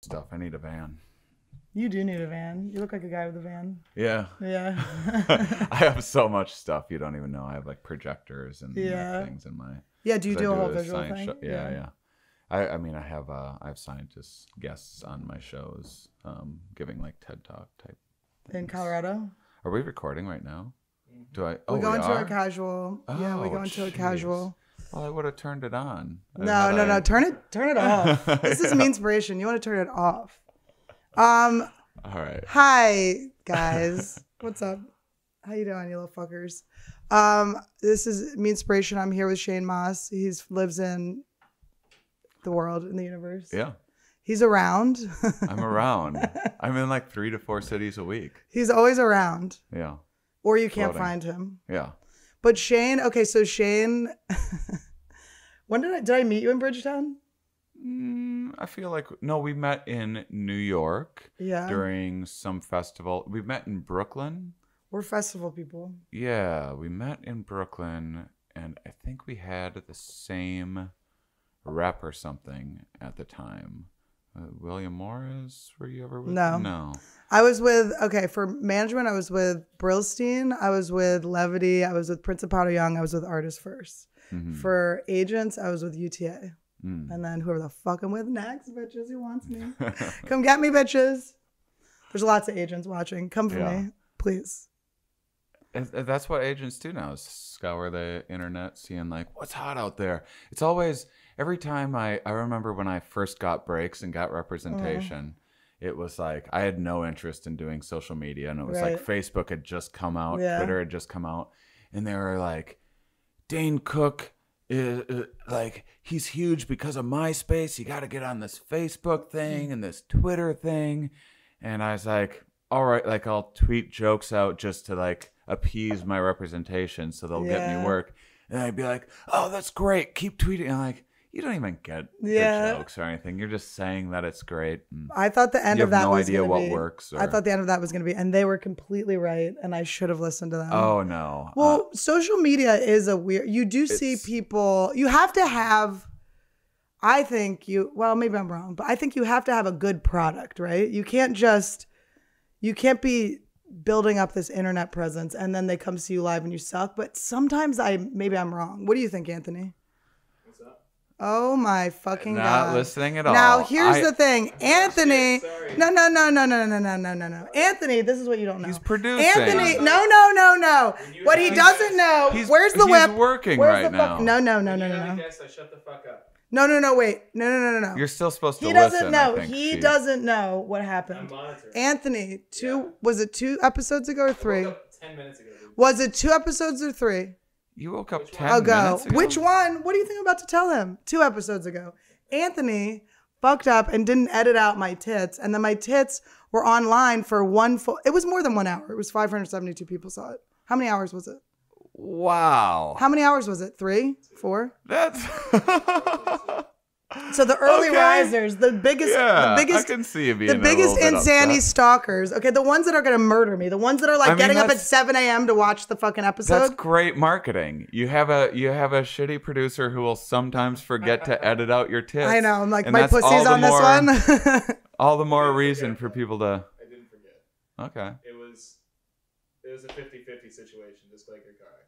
stuff. I need a van. You do need a van. You look like a guy with a van. Yeah. Yeah. I have so much stuff you don't even know. I have like projectors and things in my. Yeah. Do you do a whole visual thing? Show. Yeah. I mean, I have scientist guests on my shows, giving like TED Talk type. In Colorado. Are we recording right now? Do I? We go into a casual. Yeah, we go into a casual. Well, I would have turned it on. No. Turn it off. This is Meanspiration. You want to turn it off. All right. Hi guys. What's up? How you doing, you little fuckers? This is Meanspiration. I'm here with Shane Mauss. He lives in the world, in the universe. Yeah. He's around. I'm around. I'm in like 3 to 4 cities a week. He's always around. Yeah. Or you can't find him. Yeah. But Shane, okay, so Shane, when did I meet you in Bridgetown? I feel like, no, we met in New York during some festival. We met in Brooklyn. We're festival people. Yeah, we met in Brooklyn, and I think we had the same rep or something at the time. William Morris, were you ever with? No. I was with, for management, I was with Brillstein. I was with Levity. I was with Principato Young. I was with Artists First. Mm-hmm. For agents, I was with UTA. And then whoever the fuck I'm with next, bitches, who wants me? Come get me, bitches. There's lots of agents watching. Come for me, please. That's what agents do now, is scour the internet, seeing like what's hot out there. It's always, every time I remember when I first got breaks and got representation, it was like I had no interest in doing social media, and it was like Facebook had just come out, Twitter had just come out, and they were like, Dane Cook is like, he's huge because of MySpace. You got to get on this Facebook thing and this Twitter thing. And I was like, all right, like I'll tweet jokes out just to like appease my representation so they'll get me work. And I'd be like, oh, that's great. Keep tweeting. And I'm like, you don't even get the jokes or anything. You're just saying that it's great. I thought the end of that was no idea what works. I thought the end of that was going to be, and they were completely right, and I should have listened to them. Oh, no. Well, social media is a weird, you do see people, you have to have, I think well, maybe I'm wrong, but I think you have to have a good product, right? You can't be building up this internet presence and then they come see you live and you suck. But sometimes maybe I'm wrong. What do you think, Anthony? What's up? Oh my fucking God. Not listening at all. Now here's the thing. Anthony. No. Anthony, this is what you don't know. He's producing. Anthony, no. What he doesn't know, where's the whip? He's working right now. No. Guess I shut the fuck up. No, wait. No. You're still supposed to He listen. doesn't know. I think, He doesn't know what happened. I'm monitoring. Anthony, was it 2 episodes ago or 3? I woke up 10 minutes ago. Dude. Was it 2 episodes or 3? You woke up 10 minutes ago? Which one? What do you think I'm about to tell him? 2 episodes ago. Anthony fucked up and didn't edit out my tits. And then my tits were online for it was more than 1 hour. It was 572 people saw it. How many hours was it? Wow. How many hours was it? 3? 4? That's... So the early risers, the biggest, I can see you being the biggest Insannies upset. Stalkers. Okay, the ones that are gonna murder me, the ones that are like getting up at 7 a.m. to watch the fucking episode. That's great marketing. You have a shitty producer who will sometimes forget to edit out your tits. I know. I'm like, my pussy's on this one. All the more reason for people to. I didn't forget. Okay. It was a 50-50 situation, just like your car accident.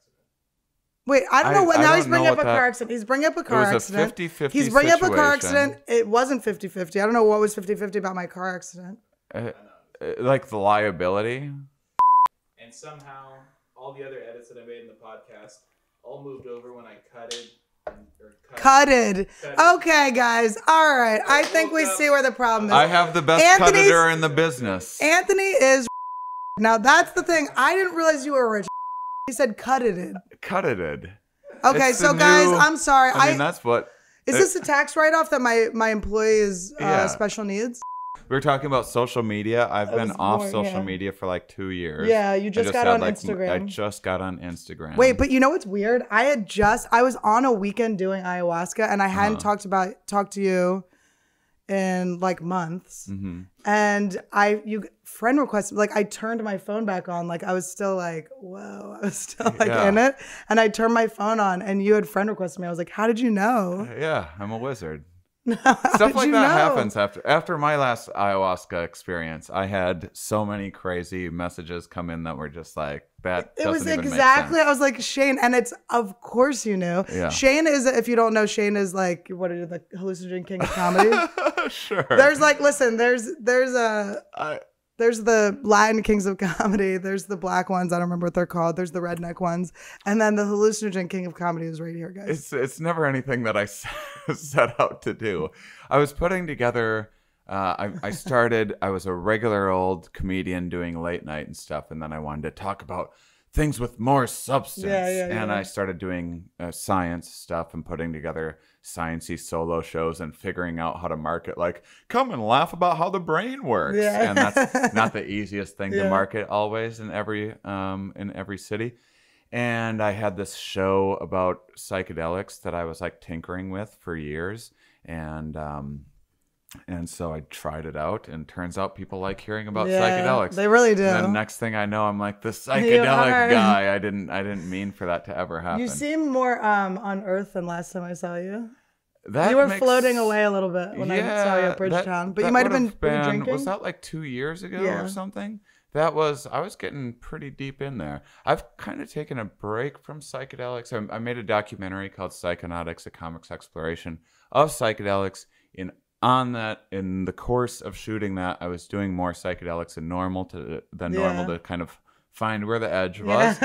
Wait, I don't know what. Now he's bringing up a car accident. He's bringing up a car accident. It was a 50-50 He's bringing up a car accident. It wasn't 50-50. I don't know what was 50-50 about my car accident. Like the liability. And somehow, all the other edits that I made in the podcast all moved over when I Cutted. Okay, guys. All right. I think we see where the problem is. I have the best cutter in the business. Anthony is. Now that's the thing. I didn't realize you were rich. He said cutted. Cutted. Okay, so guys, I'm sorry. I mean, that's what. Is this a tax write-off that my employee is special needs? We were talking about social media. I've been off social media for like 2 years. Yeah, you just got on Instagram. I just got on Instagram. Wait, but you know what's weird? I was on a weekend doing ayahuasca, and I hadn't talked to you in like months. Mm-hmm. And you friend requested, like I turned my phone back on, like I was still like, whoa, I was still like in it. And I turned my phone on and you had friend requested me. I was like, how did you know? Yeah, I'm a wizard. Stuff like that happens after my last ayahuasca experience. I had so many crazy messages come in that were just like, that It doesn't was even exactly. make sense. I was like, Shane, and it's of course you knew. Yeah. Shane is, if you don't know, Shane is like, what are you, the hallucinogen king of comedy? Sure. There's like, listen, there's the Latin kings of comedy. There's the black ones. I don't remember what they're called. There's the redneck ones, and then the hallucinogen king of comedy is right here, guys. It's never anything that I set out to do. I was putting together. I was a regular old comedian doing late night and stuff, and then I wanted to talk about things with more substance. And I started doing science stuff and putting together sciencey solo shows and figuring out how to market, like, come and laugh about how the brain works. And that's not the easiest thing to market always in every city. And I had this show about psychedelics that I was like tinkering with for years, and so I tried it out, and turns out people like hearing about psychedelics. They really do. And then next thing I know, I'm like the psychedelic guy. I didn't mean for that to ever happen. You seem more on Earth than last time I saw you. You were floating away a little bit when I saw you at Bridgetown, but you might have been drinking. Was that like 2 years ago or something? I was getting pretty deep in there. I've kind of taken a break from psychedelics. I made a documentary called Psychonautics, a comics exploration of psychedelics. In the course of shooting that, I was doing more psychedelics than normal to kind of find where the edge was.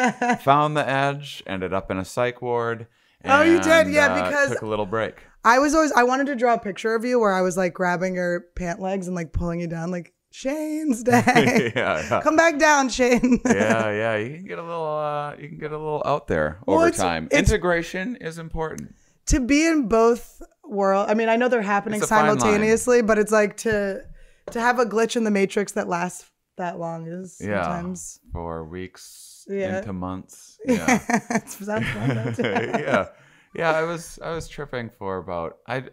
Found the edge, ended up in a psych ward. And, you did? Yeah, because took a little break. I wanted to draw a picture of you where I was like grabbing your pant legs and like pulling you down, like, Shane's day. Come back down, Shane. yeah. You can get a little out there over time. Integration is important. To be in both worlds. I mean, I know they're happening simultaneously, but it's like to have a glitch in the matrix that lasts that long is sometimes for weeks into months. Yeah. Sounds fun. Yeah. I was tripping for about. I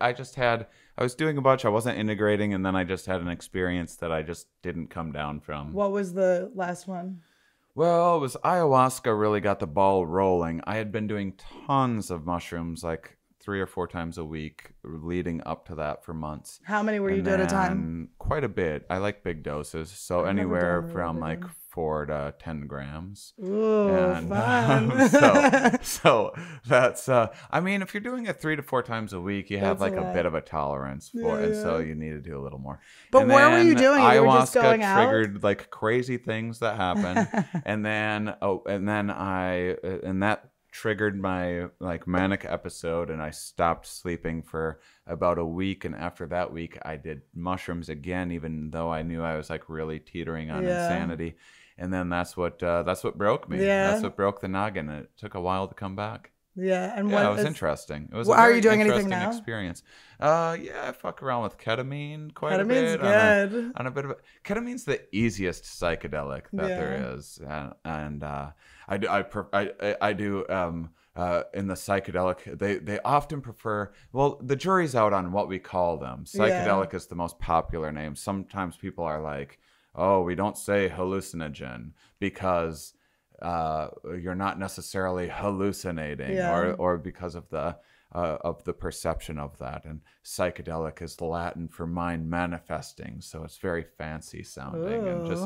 was doing a bunch. I wasn't integrating, and then I just had an experience that I just didn't come down from. What was the last one? Well, it was ayahuasca really got the ball rolling. I had been doing tons of mushrooms, like 3 or 4 times a week leading up to that for months. How many were you doing at a time? Quite a bit. I like big doses. So anywhere from like 4 to 10 grams. Ooh, fun. So that's, I mean, if you're doing it 3 to 4 times a week, you have like a bit of a tolerance for it. So you need to do a little more. But where were you doing? Ayahuasca you were just going out? Triggered like crazy things that happen. and that triggered my like manic episode, and I stopped sleeping for about a week, and after that week I did mushrooms again, even though I knew I was like really teetering on insanity. And then that's what broke me. That's what broke the noggin. It took a while to come back. And it was interesting. It was are you doing anything now? Experience. I fuck around with ketamine quite a bit. Good. On a bit of ketamine's the easiest psychedelic that there is, and I do in the psychedelic. They often prefer. Well, the jury's out on what we call them. Psychedelic is the most popular name. Sometimes people are like, "Oh, we don't say hallucinogen because." You're not necessarily hallucinating, or because of the perception of that. And psychedelic is Latin for mind manifesting, so it's very fancy sounding. And just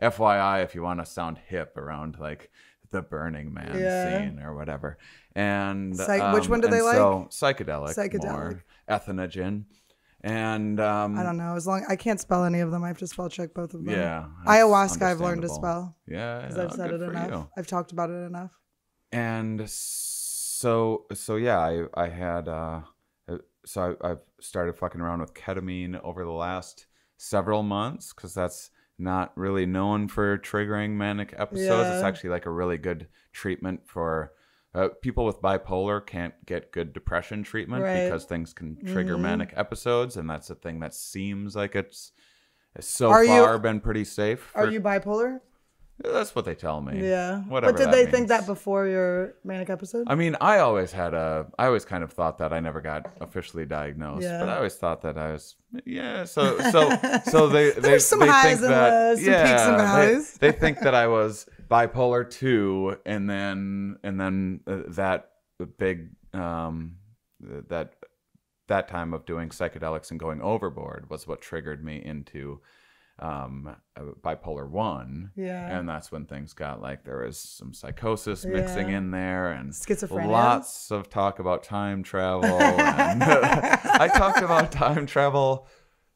FYI, if you want to sound hip around like the Burning Man scene or whatever. And which one do they like? So psychedelic, more ethanogen. And I don't know. I can't spell any of them. I have to spell check both of them. Yeah, ayahuasca I've learned to spell. Yeah, because I've said it enough. You. I've talked about it enough. And so yeah, I had I've started fucking around with ketamine over the last several months because that's not really known for triggering manic episodes. It's actually like a really good treatment for. People with bipolar can't get good depression treatment because things can trigger manic episodes, and that's a thing that seems like it's been pretty safe. Are you bipolar? That's what they tell me. Yeah. Whatever. But did they think that before your manic episode? I mean, I always kind of thought that. I never got officially diagnosed, but I always thought that I was. Yeah. So they there's some highs and lows, some peaks and valleys. They think that I was bipolar 2, and then that big that that time of doing psychedelics and going overboard was what triggered me into bipolar 1. Yeah. And that's when things got like, there was some psychosis mixing in there, and schizophrenia, lots of talk about time travel. And I talked about time travel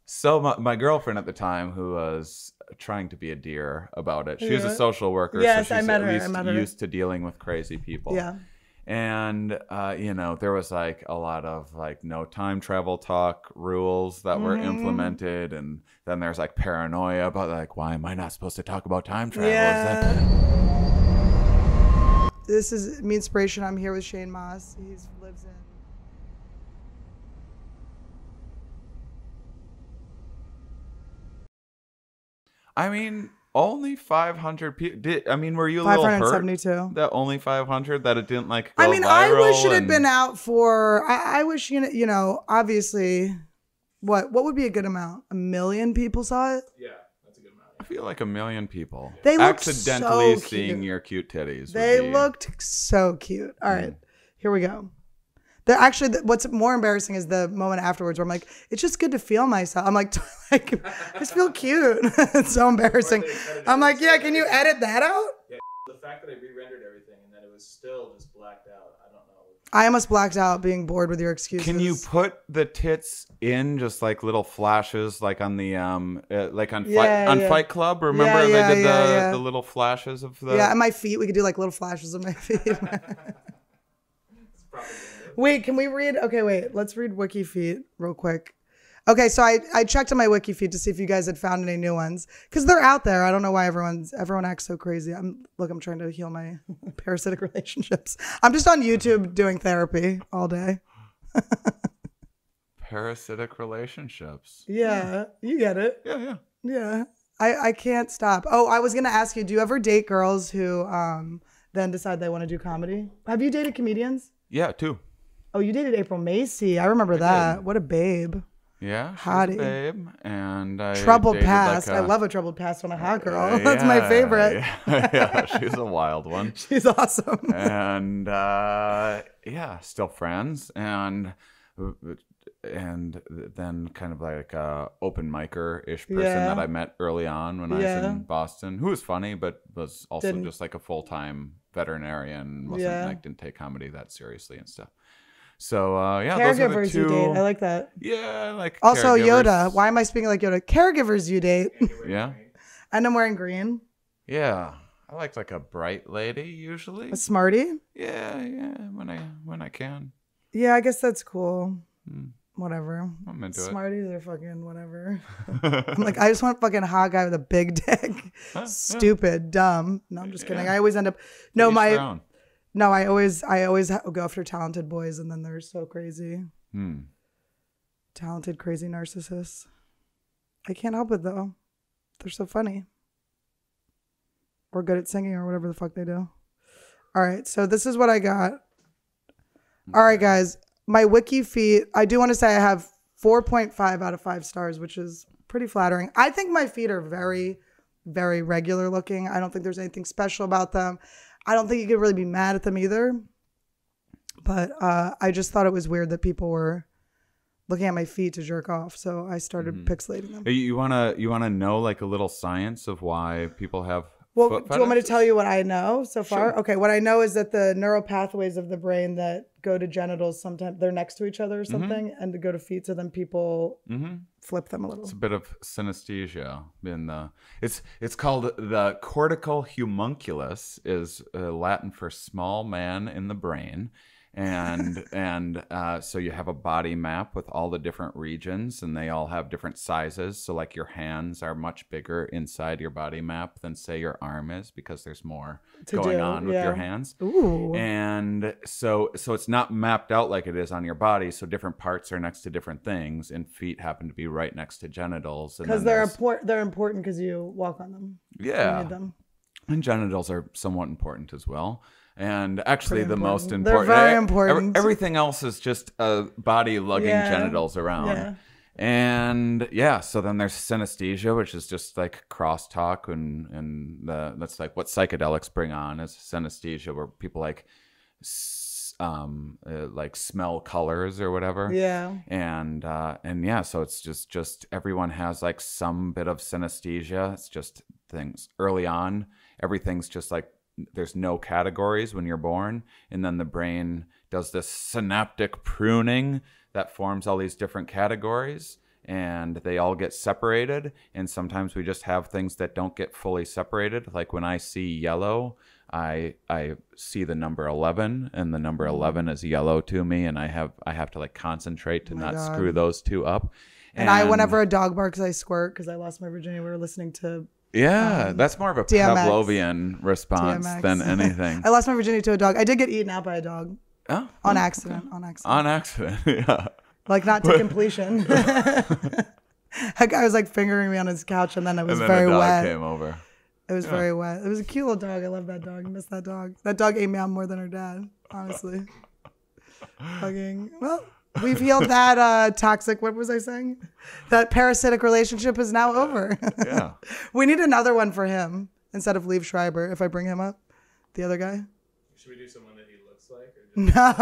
so much. My girlfriend at the time, who was trying to be a deer about it, she was a social worker. Yes, so she's I met at her. least I met her. used to dealing with crazy people. Yeah. And, you know, there was like a lot of like no time travel talk rules that were implemented. And then there's like paranoia about like, why am I not supposed to talk about time travel? Yeah. This is Meanspiration. I'm here with Shane Mauss. He lives in... I mean, only 500 people. I mean, were you a little hurt 572. that only 500, that it didn't like go I mean, viral? I wish it had been out for... I wish, you know, obviously, what would be a good amount? 1 million people saw it? Yeah, that's a good amount. I feel like 1 million people They looked accidentally so cute. seeing your cute titties. They looked so cute. All right, here we go. What's more embarrassing is the moment afterwards where I'm like, it's just good to feel myself. I'm like, I just feel cute. It's so embarrassing. I'm like, yeah, can you edit that out? Yeah, the fact that I re-rendered everything and that it was still just blacked out, I don't know. I almost blacked out being bored with your excuses. Can you put the tits in just like little flashes, like on the like on Fight Club? Remember they did the little flashes of the... Yeah, and my feet. We could do like little flashes of my feet. Wait, can we read? Okay, wait. Let's read Wiki feed real quick. Okay, so I checked on my Wiki feed to see if you guys had found any new ones, because they're out there. I don't know why everyone acts so crazy. I'm trying to heal my parasitic relationships. I'm just on YouTube doing therapy all day. Parasitic relationships. Yeah, you get it. Yeah. I can't stop. Oh, I was gonna ask you, do you ever date girls who then decide they want to do comedy? Have you dated comedians? Yeah, too. Oh, you dated April Macy. I remember that. Did. What a babe. Yeah, she's Hottie. a babe. And I troubled dated past. like I love a troubled past on a hot girl. That's my favorite. Yeah, she's a wild one. She's awesome. And yeah, still friends. And then kind of like a open micer-ish person that I met early on when I was in Boston, who was funny, but was also just like a full-time veterinarian. Didn't take comedy that seriously and stuff. So yeah, caregivers those are the two. You date. I like that. Yeah, I like also caregivers. Yoda. Why am I speaking like Yoda? Caregivers you date. Yeah. And I'm wearing green. Yeah, I like a bright lady usually. A smarty. Yeah, when I can. Yeah, I guess that's cool. Whatever. I'm into Smarties are fucking whatever. I'm like, I just want a fucking hot guy with a big dick. Stupid, dumb. No, I'm just kidding. I always end up. No, I always go after talented boys, and then they're so crazy. Talented, crazy narcissists. I can't help it though. They're so funny. Or good at singing, or whatever the fuck they do. All right, so this is what I got. All right, guys. My Wiki feet, I do want to say I have 4.5 out of 5 stars, which is pretty flattering. I think my feet are very, very regular looking. I don't think there's anything special about them. I don't think you could really be mad at them either. But I just thought it was weird that people were looking at my feet to jerk off. So I started pixelating them. You wanna know like a little science of why people have Well, foot do you want me to fetishes? tell you what I know so far? Sure. Okay, what I know is that the neural pathways of the brain that go to genitals, sometimes they're next to each other or something, and to go to feet, so then people flip them a little. It's a bit of synesthesia in the. It's called the cortical homunculus, is Latin for small man in the brain. And so you have a body map with all the different regions, and they all have different sizes. So like your hands are much bigger inside your body map than say your arm is, because there's more going on with your hands. Ooh. And so it's not mapped out like it is on your body. So different parts are next to different things, and feet happen to be right next to genitals. Because they're important because you walk on them. Yeah. You need them. And genitals are somewhat important as well. And actually Pretty the most important. important. They're very important. Everything else is just a body lugging genitals around. Yeah. And yeah, so then there's synesthesia, which is just like crosstalk, and that's like what psychedelics bring on, is synesthesia, where people like like smell colors or whatever. Yeah. And yeah, so it's just everyone has like some bit of synesthesia. It's just things early on. Everything's just like there's no categories when you're born, and then the brain does this synaptic pruning that forms all these different categories, and they all get separated. And sometimes we just have things that don't get fully separated. Like when I see yellow, I see the number 11, and the number 11 is yellow to me, and I have to like concentrate to not screw those two up. And whenever a dog barks, I squirt because I lost my virginity. We were listening to that's more of a DMX. Pavlovian response DMX. than anything. I lost my virginity to a dog. I did get eaten out by a dog. Oh, On accident. on accident. Yeah. Like not to completion. That guy was like fingering me on his couch, and then it was And then very a dog wet. came over. It was very wet. It was a cute little dog. I love that dog. I miss that dog. That dog ate me out more than her dad, honestly. Fucking, well, we've healed that toxic, what was I saying? That parasitic relationship is now over. Yeah. We need another one for him instead of Liev Schreiber, if I bring him up. The other guy. Should we do someone that he looks like? Or just No.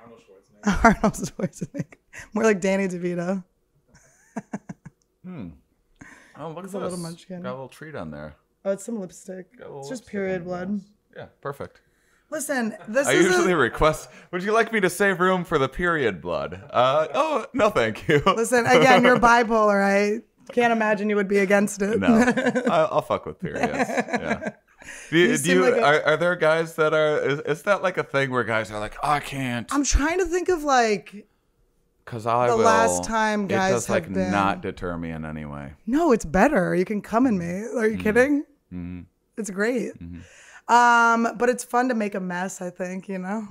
Arnold Schwarzenegger? Arnold Schwarzenegger. More like Danny DeVito. Oh, look at a this. little munchkin. Got a little treat on there. Oh, it's some lipstick. It's just period blood. Yeah, perfect. Listen, this I is usually request, would you like me to save room for the period blood? Oh, no, thank you. Listen, again, you're bipolar. I can't imagine you would be against it. No, I'll fuck with periods. Yeah. Are there guys that are, is that like a thing where guys are like, oh, I can't? I'm trying to think of like, Because last time guys it does like have been- not deter me in any way. no, it's better. You can come in me. Are you kidding? Mm-hmm. It's great. But it's fun to make a mess, I think, you know?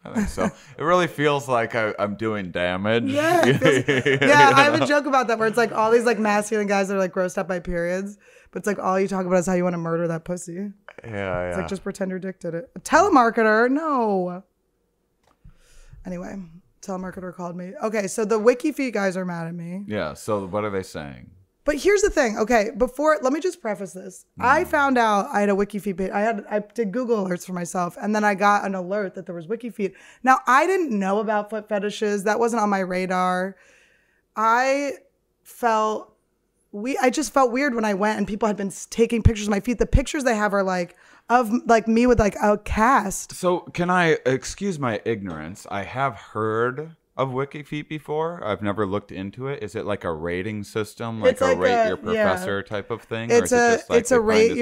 I think so. It really feels like I'm doing damage. Yeah. Yeah, I have a joke about that where it's like all these like masculine guys that are like grossed out by periods, but it's like all you talk about is how you want to murder that pussy. Yeah. It's like just pretend you're addicted. A telemarketer? No. Anyway, telemarketer called me. Okay, so the WikiFeet guys are mad at me. Yeah. So what are they saying? But here's the thing. Okay, let me just preface this. I found out I had a WikiFeet page. I did Google alerts for myself, and then I got an alert that there was WikiFeet. Now, I didn't know about foot fetishes. That wasn't on my radar. I just felt weird when I went and people had been taking pictures of my feet. The pictures they have are like of like me with like a cast. So can I excuse my ignorance? I have heard of WikiFeet before. I've never looked into it. Is it like a rating system, like It's like rate your professor type of thing? It's a rate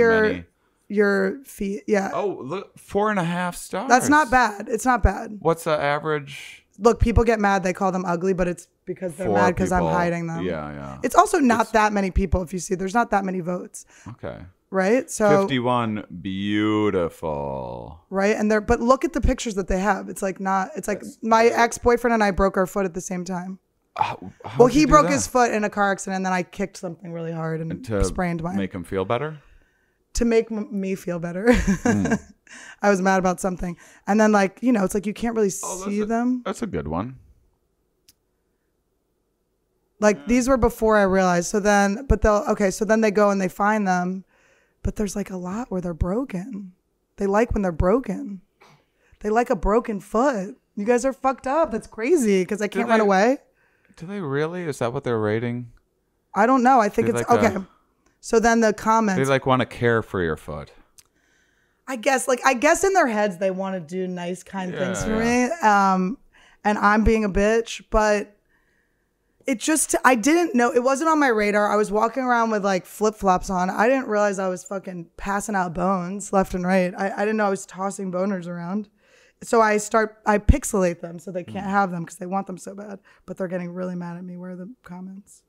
your feet. Yeah. Oh, look, 4.5 stars. That's not bad. It's not bad. What's the average? Look, people get mad. They call them ugly, but it's because they're mad because I'm people. hiding them. Yeah. It's also not that many people. If you see, there's not that many votes. Okay. Right. So 51, beautiful. right. But look at the pictures that they have. It's like my ex-boyfriend and I broke our foot at the same time. Well, he broke his foot in a car accident, and then I kicked something really hard and sprained mine. Make him feel better? To make me feel better. I was mad about something. And then it's like you can't really see them. That's a good one. Like these were before I realized. So then they go and they find them. But there's like a lot where they're broken. They like when they're broken. They like a broken foot. You guys are fucked up. That's crazy because I can't run away. Do they really? Is that what they're rating? I don't know. I think it's okay. So then the comments. They like want to care for your foot. I guess in their heads they want to do nice, kind things for me. And I'm being a bitch, but I didn't know. It wasn't on my radar. I was walking around with like flip-flops on. I didn't realize I was fucking passing out bones left and right. I didn't know I was tossing boners around. So I pixelate them so they can't have them because they want them so bad. But they're getting really mad at me. Where are the comments?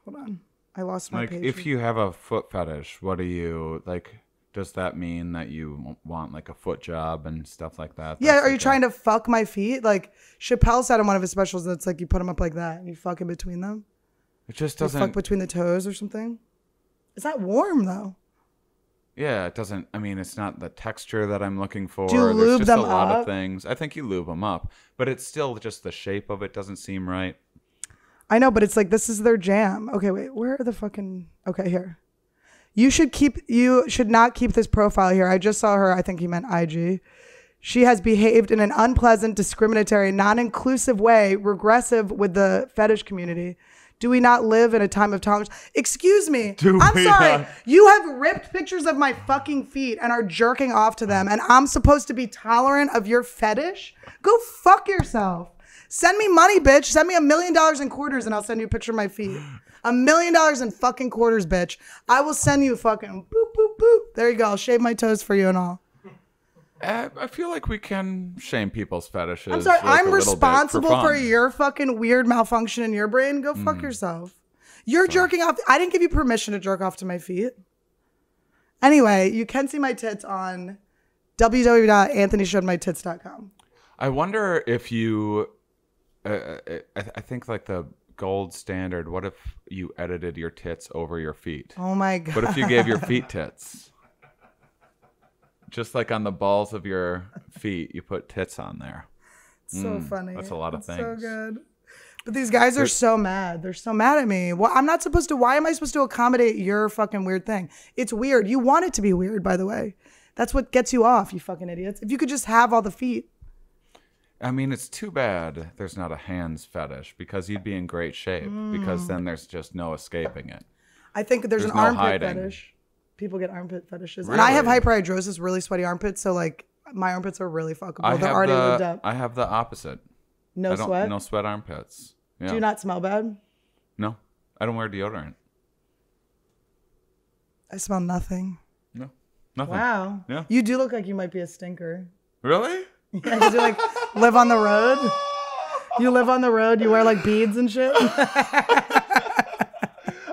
Hold on. I lost my page. If you have a foot fetish, what do you like? Does that mean that you want like a foot job and stuff like that? Yeah, are you trying to fuck my feet? Like Chappelle said in one of his specials, that's like you put them up like that and you fuck in between them. It just doesn't. You fuck between the toes or something. It's not warm though. Yeah, it doesn't. I mean, it's not the texture that I'm looking for. Do you lube There's just them a lot up? of things. I think you lube them up, but it's still just the shape of it doesn't seem right. I know, but it's like this is their jam. Okay, wait, where are the fucking? Okay, here. You should not keep this profile here. I just saw her. I think he meant IG. She has behaved in an unpleasant, discriminatory, non-inclusive way, regressive with the fetish community. Do we not live in a time of tolerance? Excuse me. I'm sorry. Not? You have ripped pictures of my fucking feet and are jerking off to them, and I'm supposed to be tolerant of your fetish? Go fuck yourself. Send me money, bitch. Send me $1 million in quarters and I'll send you a picture of my feet. $1 million in fucking quarters, bitch. I will send you fucking boop, boop, boop. There you go. I'll shave my toes for you and all. I feel like we can shame people's fetishes. I'm sorry. Like I'm responsible for your fucking weird malfunction in your brain. Go fuck yourself. You're jerking off. I didn't give you permission to jerk off to my feet. Anyway, you can see my tits on www.anthonyshowedmytits.com. I wonder if you... I think like the gold standard, what if you edited your tits over your feet? Oh my God. What if you gave your feet tits? Just like on the balls of your feet, you put tits on there. So funny. That's a lot of things. So good. But these guys are so mad. They're so mad at me. Well, I'm not supposed to. Why am I supposed to accommodate your fucking weird thing? It's weird. You want it to be weird, by the way. That's what gets you off, you fucking idiots. If you could just have all the feet. I mean, it's too bad there's not a hands fetish because you'd be in great shape because then there's just no escaping it. I think there's an no armpit hiding. fetish. People get armpit fetishes. Really? And I have hyperhidrosis, really sweaty armpits. So like my armpits are really fuckable. They're already lubed up. I have the opposite. No sweat? No sweat armpits. Yeah. Do you not smell bad? No. I don't wear deodorant. I smell nothing. No. Nothing. Wow. Yeah. You do look like you might be a stinker. Really? Yeah, because you like live on the road. You live on the road. You wear like beads and shit.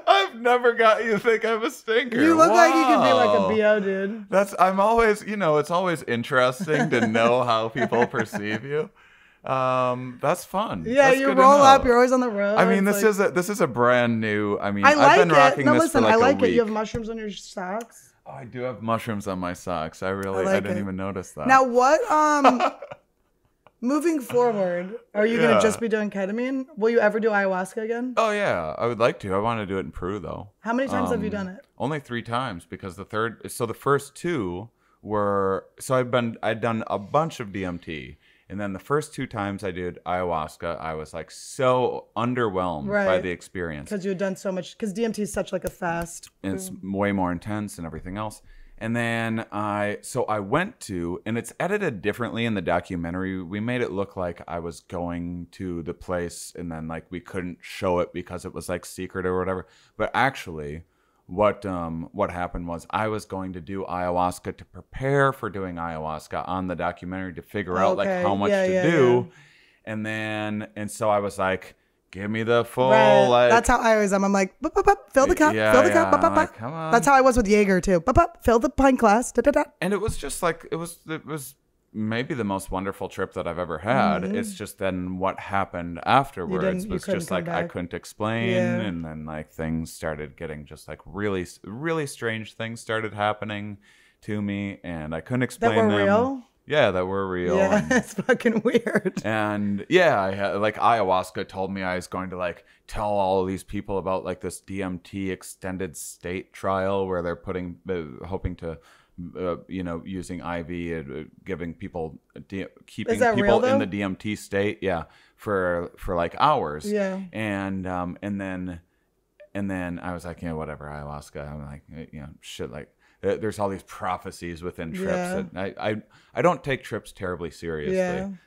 I've never got you to think I'm a stinker. You look like you could be like a BO, dude. I'm always, it's always interesting to know how people perceive you. That's fun. Yeah, that's you roll up. You're always on the road. I mean, this is a brand new. I mean, I've been rocking this for like a week. I like it. You have mushrooms on your socks. Oh, I do have mushrooms on my socks. I didn't even notice that. Now what? Moving forward, are you gonna just be doing ketamine? Will you ever do ayahuasca again? Oh yeah, I would like to. I want to do it in Peru though. How many times have you done it? Only 3 times because the first 2 were I'd done a bunch of DMT. And then the first 2 times I did ayahuasca, I was like so underwhelmed by the experience. Because you had done so much, because DMT is such like a fast. And it's way more intense and everything else. And then I went to, and it's edited differently in the documentary. We made it look like I was going to the place and then like we couldn't show it because it was like secret or whatever. But actually, what happened was I was going to do ayahuasca to prepare for doing ayahuasca on the documentary to figure out like how much to do. Yeah. And so I was like, give me the full like, that's how I always am. I'm like, fill the cup, fill the cup, like, come on. That's how I was with Jaeger too. Fill the pint glass. And it was just like it was maybe the most wonderful trip that I've ever had. It's just then what happened afterwards was just like I couldn't explain, and then like things started getting just like really, really strange things started happening to me, and I couldn't explain them. That were real? Yeah, that were real. Yeah, it's fucking weird. And yeah, I had like ayahuasca told me I was going to like tell all of these people about like this DMT extended state trial where they're hoping to using IV, giving people, keeping people in the DMT state, for like hours. Yeah. And then I was like, whatever, ayahuasca. I'm like, shit, like there's all these prophecies within trips. That I don't take trips terribly seriously.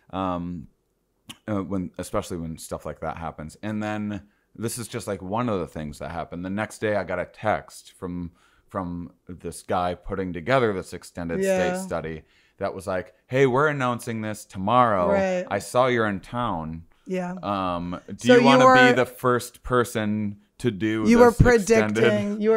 Especially when stuff like that happens. And then this is just like one of the things that happened. The next day I got a text from this guy putting together this extended state study that was like, hey, we're announcing this tomorrow. Right. I saw you're in town. Yeah. Do you want to be the first person to do you this were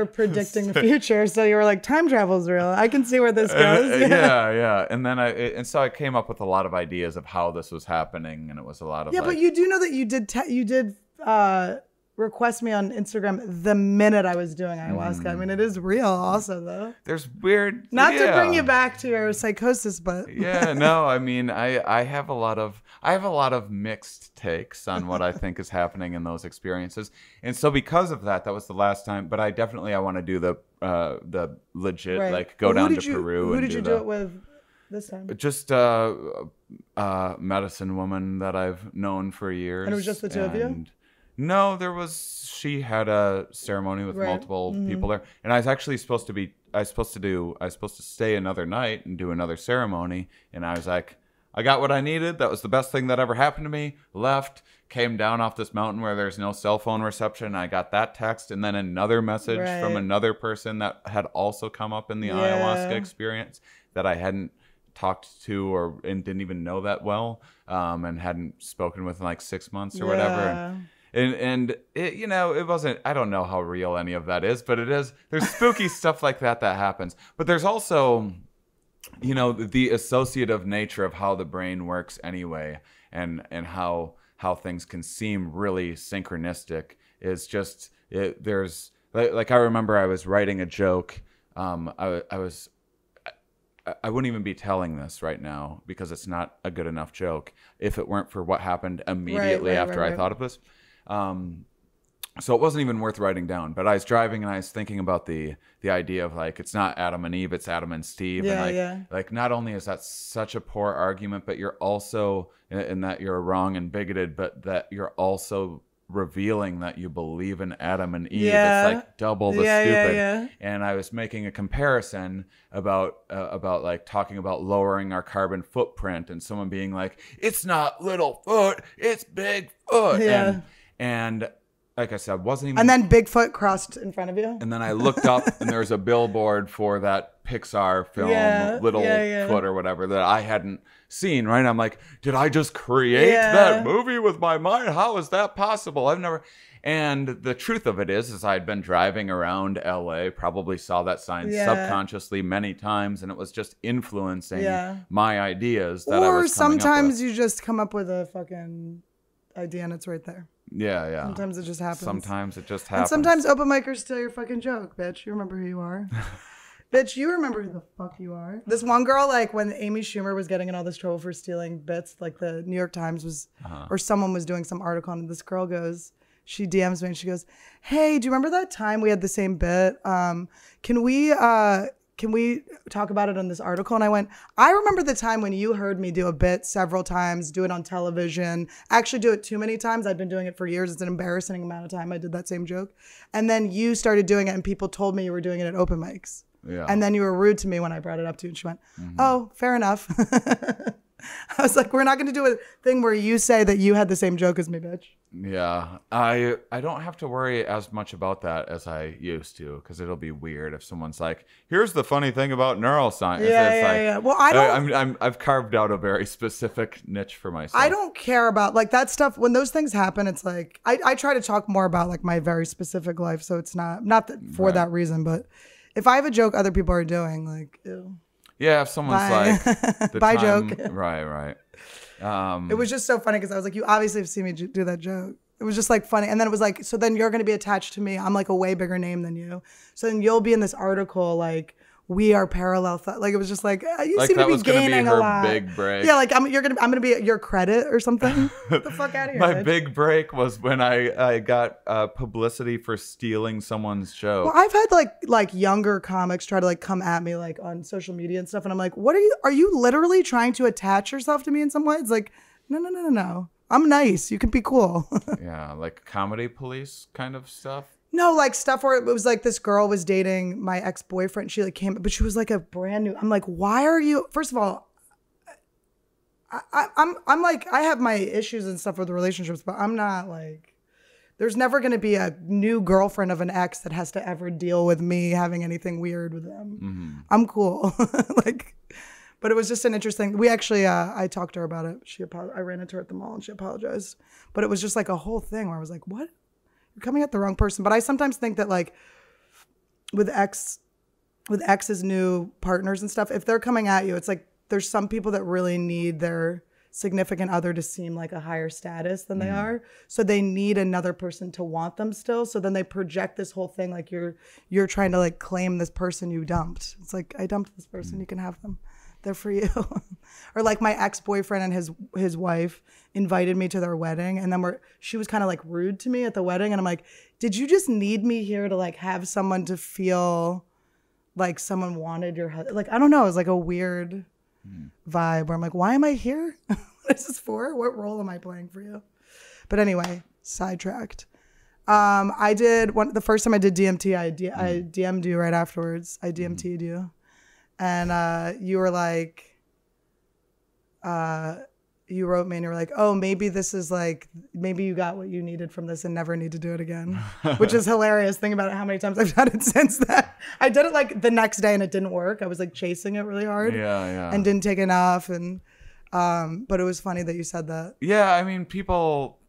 predicting the future, so you were like, time travel's real. I can see where this goes. Yeah. And then so I came up with a lot of ideas of how this was happening, and it was a lot of but you do know that you did request me on Instagram the minute I was doing ayahuasca. I mean, it is real also though. There's weird not to bring you back to your psychosis, but no, I mean I have a lot of mixed takes on what I think is happening in those experiences. And so because of that was the last time, but I want to do the the legit Right. like go Well, down to Peru. Who did you do it with this time? Just a medicine woman that I've known for years. And it was just the two of you? No, she had a ceremony with multiple people there, and I was actually supposed to stay another night and do another ceremony, and I was like, I got what I needed. That was the best thing that ever happened to me. Left, came down off this mountain where there's no cell phone reception. I got that text, and then another message from another person that had also come up in the ayahuasca experience that I hadn't talked to and didn't even know that well, and hadn't spoken with in like 6 months or whatever. And it, it wasn't, I don't know how real any of that is, but it is. There's spooky stuff like that happens. But there's also, the associative nature of how the brain works anyway, and how things can seem really synchronistic is just, there's, like I remember I was writing a joke. I wouldn't even be telling this right now because it's not a good enough joke if it weren't for what happened immediately after I thought of this. So it wasn't even worth writing down, but I was driving and I was thinking about the idea of like, it's not Adam and Eve, it's Adam and Steve. Like not only is that such a poor argument, but you're also in that you're wrong and bigoted, but that you're also revealing that you believe in Adam and Eve. It's like double the stupid. And I was making a comparison about like talking about lowering our carbon footprint and someone being like, it's not little foot, it's big foot. And like I said, wasn't even. And then Bigfoot crossed in front of you. And then I looked up, and there was a billboard for that Pixar film, Little Foot or whatever, that I hadn't seen. Right? I'm like, did I just create that movie with my mind? How is that possible? I've never. And the truth of it is I'd been driving around LA, probably saw that sign subconsciously many times, and it was just influencing my ideas. That I was sometimes you just come up with a fucking idea and it's right there. Yeah. Sometimes it just happens. Sometimes it just happens. And sometimes open micers steal your fucking joke, bitch. You remember who you are. Bitch, you remember who the fuck you are. This one girl, like when Amy Schumer was getting in all this trouble for stealing bits, like the New York Times was, or someone was doing some article, and this girl goes, she DMs me and she goes, hey, do you remember that time we had the same bit? Can we talk about it on this article? And I went, I remember the time when you heard me do a bit several times, do it on television, actually do it too many times. I'd been doing it for years. It's an embarrassing amount of time I did that same joke. And then you started doing it and people told me you were doing it at open mics. Yeah. And then you were rude to me when I brought it up to you. And she went, oh, fair enough. I was like, we're not going to do a thing where you say that you had the same joke as me, bitch. Yeah, I don't have to worry as much about that as I used to, because it'll be weird if someone's like, here's the funny thing about neuroscience. Yeah. Well, I've carved out a very specific niche for myself. I don't care about like that stuff. When those things happen, it's like, I try to talk more about like my very specific life. So it's not that for that reason, but if I have a joke other people are doing, like, ew. Yeah, if someone's like, bye joke. Right. It was just so funny because I was like, you obviously have seen me do that joke. It was just like funny. And then it was like, so then you're going to be attached to me. I'm like a way bigger name than you. So then you'll be in this article like, we are parallel thought. Like it was just like you like seem to be be gaining a lot. Big break. Yeah, like I'm gonna be your credit or something. Get the fuck out of here. My big break was when I got publicity for stealing someone's joke. Well, I've had like younger comics try to like come at me like on social media and stuff, and I'm like, what are you literally trying to attach yourself to me in some way? It's like, no. I'm nice. You can be cool. Yeah, like comedy police kind of stuff. No, like stuff where it was like this girl was dating my ex-boyfriend. She like came, but she was like a brand new. I'm like, why are you? First of all, I'm like, I have my issues and stuff with relationships, but I'm not like, there's never going to be a new girlfriend of an ex that has to ever deal with me having anything weird with them. Mm-hmm. I'm cool. Like, but it was just an interesting, we actually, I talked to her about it. I ran into her at the mall and she apologized, but it was just like a whole thing where I was like, what? You're coming at the wrong person. But I sometimes think that like with ex's new partners and stuff, if they're coming at you, it's like there's some people that really need their significant other to seem like a higher status than they are. So they need another person to want them still. So then they project this whole thing like you're trying to like claim this person you dumped. It's like, I dumped this person, you can have them. They're for you. Or like my ex-boyfriend and his wife invited me to their wedding, and then she was kind of like rude to me at the wedding, and I'm like, did you just need me here to like have someone to feel like someone wanted your head. Like, I don't know. It was like a weird vibe where I'm like, why am I here? What is this for? What role am I playing for you? But anyway, sidetracked. I did the first time I did DMT, I DM'd you right afterwards. I DMT'd you. And you were like, you wrote me and you were like, oh, maybe this is like, maybe you got what you needed from this and never need to do it again, which is hilarious. Think about it, how many times I've done it since that. I did it like the next day and it didn't work. I was like chasing it really hard and didn't take enough. And but it was funny that you said that. Yeah, I mean, people,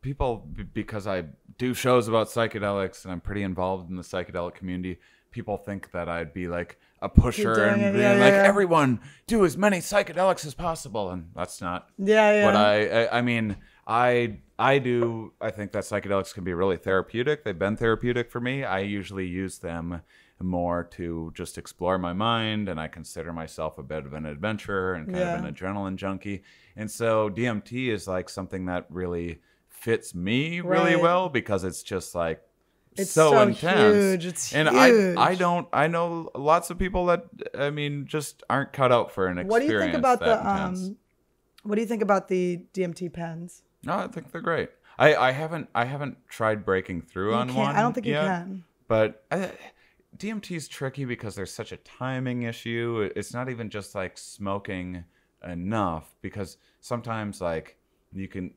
because I do shows about psychedelics and I'm pretty involved in the psychedelic community, people think that I'd be like a pusher and being like, everyone do as many psychedelics as possible, and that's not what I mean. I think that psychedelics can be really therapeutic. They've been therapeutic for me. I usually use them more to just explore my mind, and I consider myself a bit of an adventurer and kind of an adrenaline junkie. And so DMT is like something that really fits me really well, because it's just like, it's so intense. Huge. It's and huge. I know lots of people that, I mean, just aren't cut out for an experience. What do you think about intense. What do you think about the DMT pens? No, I think they're great. I haven't tried breaking through on one. I don't think yet, you can. But DMT is tricky because there's such a timing issue. It's not even just like smoking enough, because sometimes like you can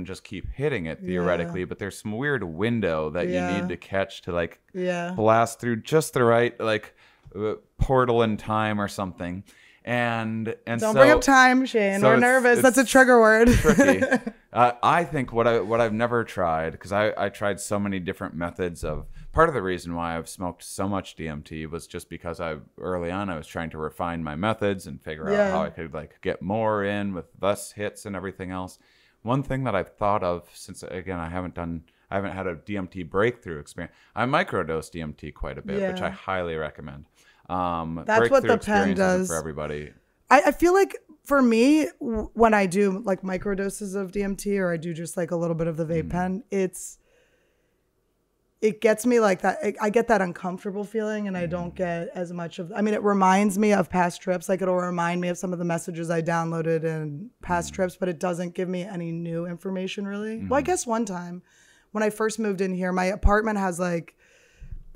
just keep hitting it theoretically, but there's some weird window that you need to catch to like blast through just the right like portal in time or something. And don't bring up time, Shane. We're nervous. That's a trigger word. Tricky. I think what I've never tried, because I tried so many different methods of. Part of the reason why I've smoked so much DMT was just because early on I was trying to refine my methods and figure out how I could like get more in with less hits and everything else. One thing that I've thought of, since again I haven't had a DMT breakthrough experience. I microdose DMT quite a bit, which I highly recommend. That's what the pen does for everybody. I feel like for me, when I do like microdoses of DMT, or I do just like a little bit of the vape pen, it gets me like that. I get that uncomfortable feeling, and I don't get as much of. I mean, it reminds me of past trips. Like, it'll remind me of some of the messages I downloaded in past trips, but it doesn't give me any new information really. Well, I guess one time when I first moved in here, my apartment has like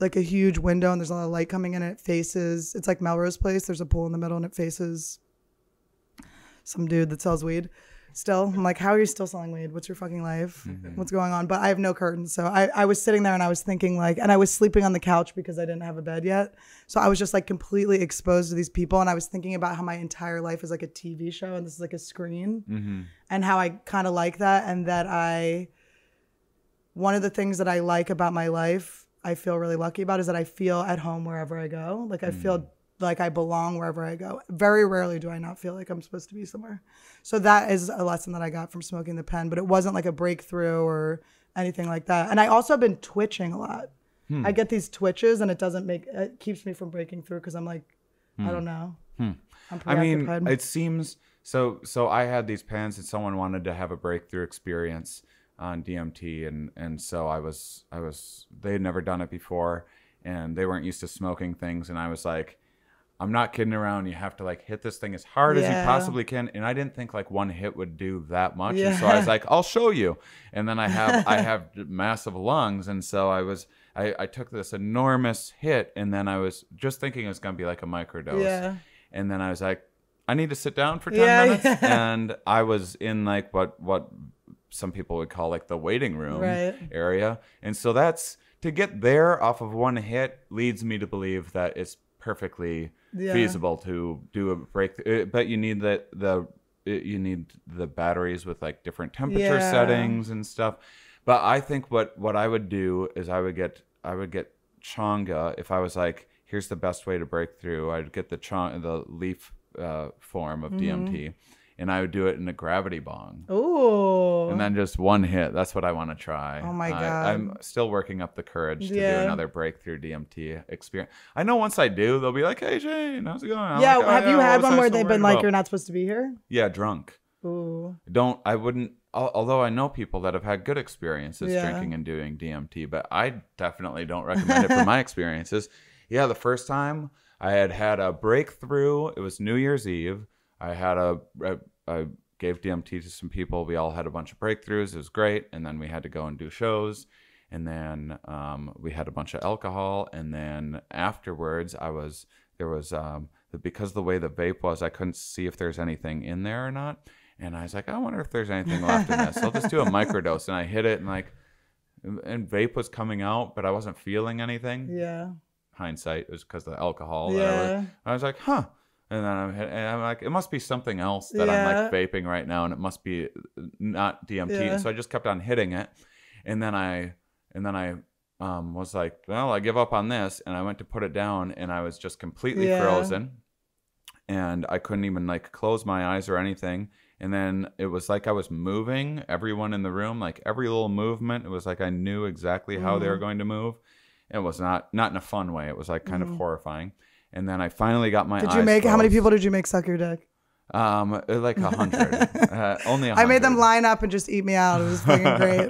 a huge window, and there's a lot of light coming in, and it faces. It's like Melrose Place. There's a pool in the middle, and it faces some dude that sells weed. Still, I'm like, how are you still selling weed? What's your fucking life? What's going on? But I have no curtains. So I was sitting there and I was thinking like, and I was sleeping on the couch because I didn't have a bed yet. So I was just like completely exposed to these people. And I was thinking about how my entire life is like a TV show and this is like a screen, and how I kind of like that. And that one of the things that I like about my life, I feel really lucky about, is that I feel at home wherever I go. Like I feel like I belong wherever I go. Very rarely do I not feel like I'm supposed to be somewhere. So that is a lesson that I got from smoking the pen, but it wasn't like a breakthrough or anything like that. And I also have been twitching a lot. I get these twitches, and it keeps me from breaking through, because I'm like, I don't know. I'm preoccupied. It seems so I had these pens, and someone wanted to have a breakthrough experience on DMT, and so I was they had never done it before, and they weren't used to smoking things, and I was like, I'm not kidding around. You have to like hit this thing as hard as you possibly can. And I didn't think like one hit would do that much. And so I was like, I'll show you. And then I have massive lungs. And so I took this enormous hit, and then I was just thinking it was going to be like a microdose. Yeah. And then I was like, I need to sit down for 10 minutes. Yeah. And I was in like what some people would call like the waiting room area. And so that's, to get there off of one hit leads me to believe that it's perfectly feasible to do a break, but you need you need the batteries with like different temperature settings and stuff. But I think what I would do is I would get changa. If I was like, here's the best way to break through, I'd get the leaf form of DMT, and I would do it in a gravity bong. Ooh. And then just one hit. That's what I want to try. Oh my God. I'm still working up the courage to do another breakthrough DMT experience. I know once I do, they'll be like, hey, Shane, how's it going? I'm like, have you had one where they've been like, you're not supposed to be here? Yeah, drunk. Ooh. I wouldn't, although I know people that have had good experiences drinking and doing DMT, but I definitely don't recommend it for my experiences. Yeah, the first time I had a breakthrough. It was New Year's Eve. I gave DMT to some people. We all had a bunch of breakthroughs. It was great. And then we had to go and do shows. And then we had a bunch of alcohol. And then afterwards, because the way the vape was, I couldn't see if there's anything in there or not. And I was like, I wonder if there's anything left in this. So I'll just do a microdose. And I hit it and vape was coming out, but I wasn't feeling anything. Yeah. Hindsight, it was because of the alcohol. Yeah. I was like, huh. And then I'm like, it must be something else that I'm like vaping right now, and it must be not DMT. Yeah. And so I just kept on hitting it, and then I was like, well, I give up on this, and I went to put it down, and I was just completely frozen, and I couldn't even like close my eyes or anything. And then it was like I was moving everyone in the room, like every little movement. It was like I knew exactly how they were going to move. It was not in a fun way. It was like kind of horrifying. And then I finally got my eyes closed. How many people did you make suck your dick? Like 100. Only 100. I made them line up and just eat me out. It was fucking great.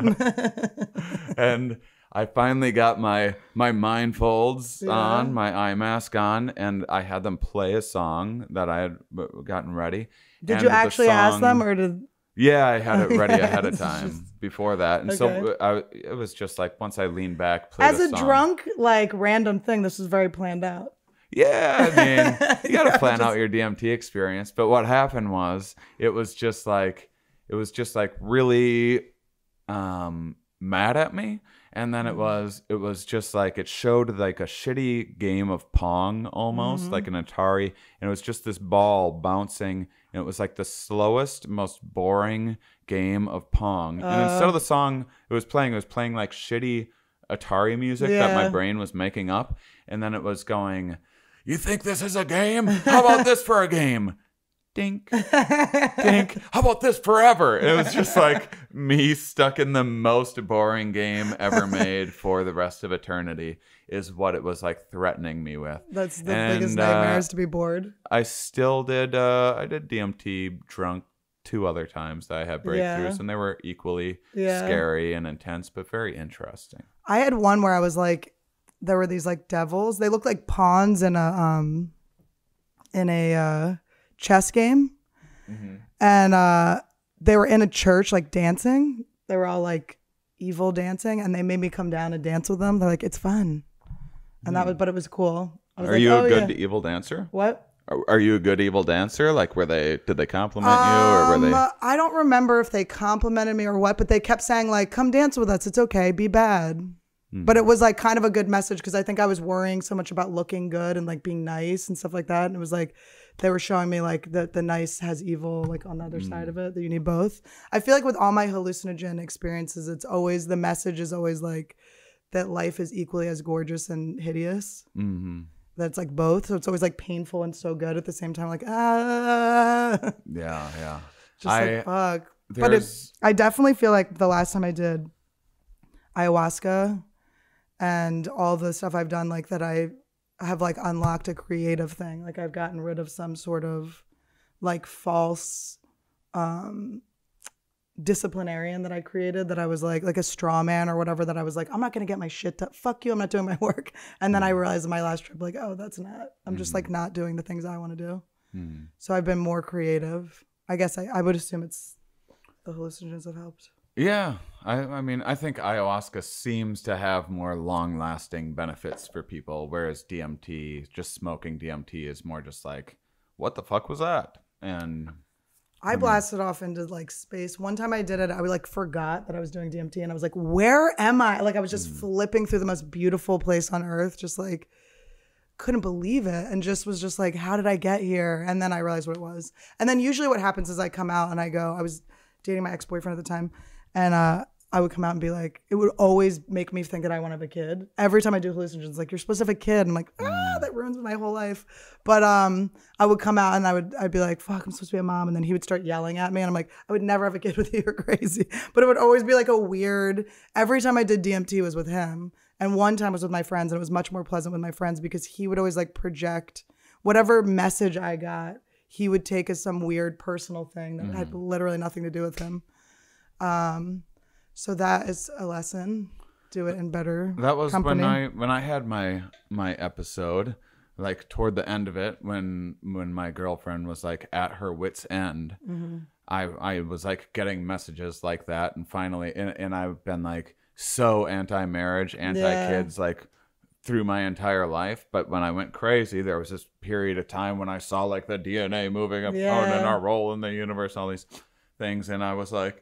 And I finally got my mindfolds on, my eye mask on, and I had them play a song that I had gotten ready. Did you actually ask them, or did? Yeah, I had it ready ahead of time before that. And so it was just like once I leaned back, played as a drunk, like random thing, this was very planned out. Yeah, I mean, you got to plan out your DMT experience. But what happened was it was just like really mad at me. And then it was just like it showed like a shitty game of Pong almost, like an Atari. And it was just this ball bouncing. And it was like the slowest, most boring game of Pong. And instead of the song it was playing like shitty Atari music that my brain was making up. And then it was going, you think this is a game? How about this for a game? Dink, dink. How about this forever? It was just like me stuck in the most boring game ever made for the rest of eternity is what it was like threatening me with. That's the biggest nightmare, is to be bored. I still did, I did DMT drunk 2 other times that I had breakthroughs, and they were equally scary and intense, but very interesting. I had one where I was like, there were these like devils. They looked like pawns in a chess game. And they were in a church like dancing. They were all like evil dancing, and they made me come down and dance with them. They're like, it's fun. And but it was cool. Are you a good evil dancer? What? Are you a good evil dancer? Like, did they compliment you, or were they? I don't remember if they complimented me or what, but they kept saying like, come dance with us. It's okay. Be bad. But it was like kind of a good message, because I think I was worrying so much about looking good and like being nice and stuff like that. And it was like, they were showing me like that the nice has evil like on the other side of it, that you need both. I feel like with all my hallucinogen experiences, it's always, the message is always like that life is equally as gorgeous and hideous. That's like both. So it's always like painful and so good at the same time. Like, Yeah. Just like, fuck. But I definitely feel like the last time I did ayahuasca and all the stuff I've done, like that I have like unlocked a creative thing. Like I've gotten rid of some sort of like false disciplinarian that I created, that I was like a straw man or whatever, that I was like, I'm not going to get my shit done. Fuck you. I'm not doing my work. And then I realized in my last trip, like, oh, that's not, I'm just like not doing the things I want to do. So I've been more creative. I guess I would assume it's the hallucinogens have helped. Yeah. I mean, I think ayahuasca seems to have more long-lasting benefits for people, whereas DMT, just smoking DMT, is more just like, what the fuck was that? And I blasted off into like space. One time I did it, I like forgot that I was doing DMT, and I was like, where am I? Like I was just flipping through the most beautiful place on earth, just like couldn't believe it, and just was just like, how did I get here? And then I realized what it was. And then usually what happens is I come out and I go, I was dating my ex-boyfriend at the time, and I would come out and be like, it would always make me think that I want to have a kid. Every time I do hallucinogens, like, you're supposed to have a kid. I'm like, that ruins my whole life. But I would come out and I'd be like, fuck, I'm supposed to be a mom. And then he would start yelling at me. And I'm like, I would never have a kid with you. You're crazy. But it would always be like a weird, every time I did DMT was with him. And one time was with my friends, and it was much more pleasant with my friends, because he would always like project whatever message I got, he would take as some weird personal thing that had literally nothing to do with him. So that is a lesson. Do it in better That was company. when I had my episode. like toward the end of it, when my girlfriend was like at her wit's end, I was like getting messages like that, and finally, and I've been like so anti-marriage, anti-kids, like through my entire life. But when I went crazy, there was this period of time when I saw like the DNA moving apart and our role in the universe, all these things, and I was like,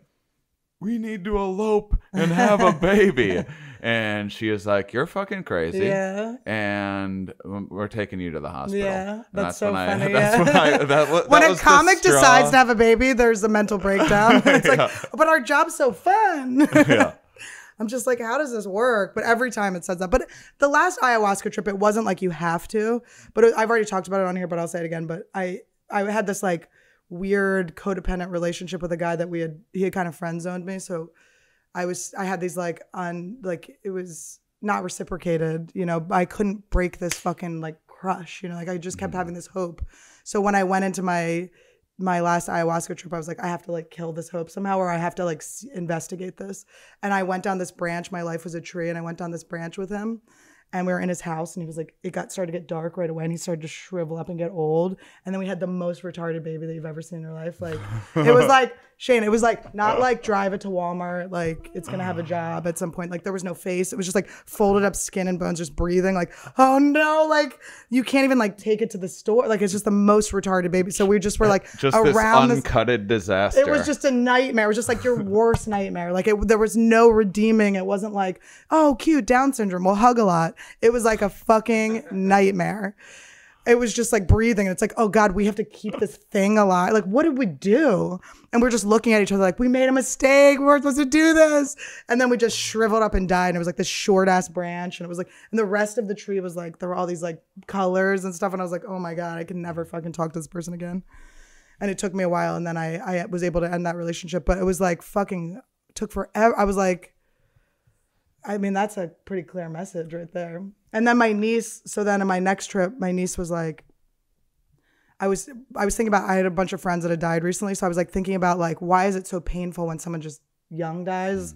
we need to elope and have a baby. And she is like, you're fucking crazy. Yeah. And we're taking you to the hospital. Yeah. That's so when funny. When a comic decides to have a baby, there's a mental breakdown. It's like, but our job's so fun. Yeah. I'm just like, how does this work? But every time it says that. But the last ayahuasca trip, it wasn't like you have to. But I've already talked about it on here, but I'll say it again. But I had this like weird codependent relationship with a guy that he had kind of friend zoned me. So I had these like it was not reciprocated, you know, I couldn't break this fucking like crush, you know, like I just kept having this hope. So when I went into my last ayahuasca trip, I was like, I have to like kill this hope somehow, or I have to like investigate this. And I went down this branch. My life was a tree. And I went down this branch with him. And we were in his house, and he was like, started to get dark right away, and he started to shrivel up and get old. And then we had the most retarded baby that you've ever seen in your life. Like, it was like, Shane, it was like, not like drive it to Walmart, like it's gonna have a job at some point. Like there was no face. It was just like folded up skin and bones, just breathing. Like, oh no, like you can't even like take it to the store. Like it's just the most retarded baby. So we just were like just around this uncutted disaster. It was just a nightmare. It was just like your worst nightmare. Like there was no redeeming. It wasn't like, oh, cute, Down syndrome, we'll hug a lot. It was like a fucking nightmare. It was just like breathing. And it's like, oh God, we have to keep this thing alive. Like, what did we do? And we're just looking at each other like, we made a mistake. We weren't supposed to do this. And then we just shriveled up and died. And it was like this short ass branch. And it was like, and the rest of the tree was like, there were all these like colors and stuff. And I was like, oh my God, I can never fucking talk to this person again. And it took me a while. And then I was able to end that relationship. But it was like fucking took forever. I was like, I mean, that's a pretty clear message right there. And then my niece, so then in my next trip, my niece was like, I was thinking about, I had a bunch of friends that had died recently. So I was like thinking about like, why is it so painful when someone just young dies?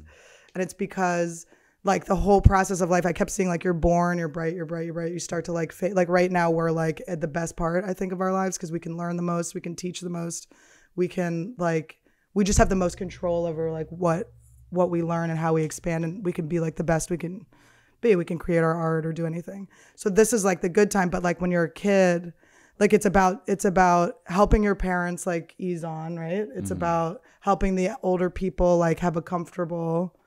And it's because like the whole process of life, I kept seeing like, you're born, you're bright, you're bright, you're bright. You start to like, like right now we're like at the best part, I think, of our lives, because we can learn the most, we can teach the most, we can like, we just have the most control over like what we learn and how we expand, and we can be like the best we can be. We can create our art or do anything. So this is like the good time. But like when you're a kid, like it's about helping your parents like ease on, right? It's about helping the older people like have a comfortable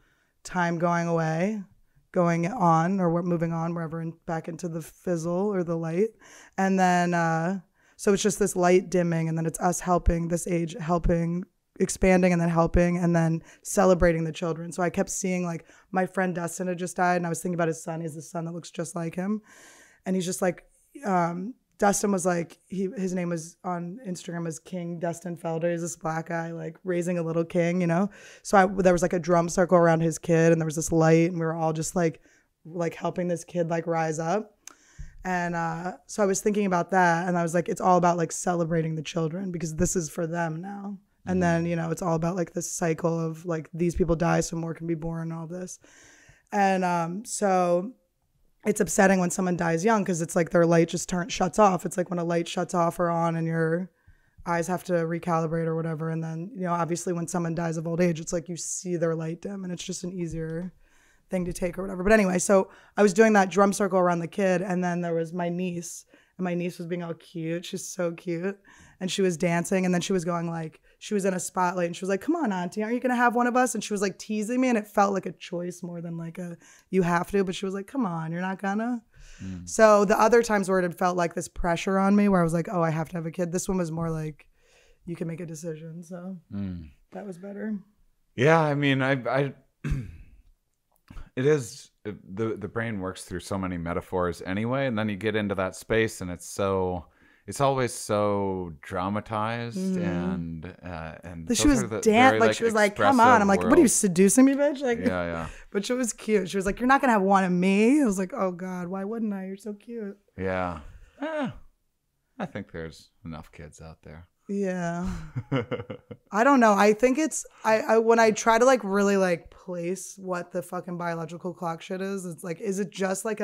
time going on, or moving on wherever, back into the fizzle or the light. And then so it's just this light dimming, and then it's us helping this age, expanding, and then helping, and then celebrating the children. So I kept seeing like my friend Dustin had just died, and I was thinking about his son. He has a son that looks just like him, and he's just like Dustin was like, his name was on Instagram as King Dustin Felder. He's this black guy like raising a little king, you know. So there was like a drum circle around his kid, and there was this light, and we were all just like helping this kid like rise up. And so I was thinking about that, and I was like, it's all about like celebrating the children, because this is for them now. And then, you know, it's all about like this cycle of like, these people die so more can be born and all this. And so it's upsetting when someone dies young, because it's like their light just shuts off. It's like when a light shuts off or on and your eyes have to recalibrate or whatever. And then, you know, obviously when someone dies of old age, it's like you see their light dim, and it's just an easier thing to take or whatever. But anyway, so I was doing that drum circle around the kid, and then there was my niece, and my niece was being all cute. She's so cute. And she was dancing, and then she was going like, she was in a spotlight, and she was like, come on, auntie, aren't you going to have one of us? And she was like teasing me, and it felt like a choice more than like you have to. But she was like, come on, you're not gonna. So the other times where it had felt like this pressure on me, where I was like, oh, I have to have a kid. This one was more like, you can make a decision. So that was better. Yeah, I mean, I it is, the brain works through so many metaphors anyway, and then you get into that space, and it's always so dramatized, and she was she was like, come on. I'm like, what are you, seducing me, bitch? Like, yeah. But she was cute. She was like, you're not gonna have one of me. I was like, oh God, why wouldn't I? You're so cute. Yeah. I think there's enough kids out there. Yeah. I don't know. I think it's I when I try to like really like place what the fucking biological clock shit is, it's like, is it just like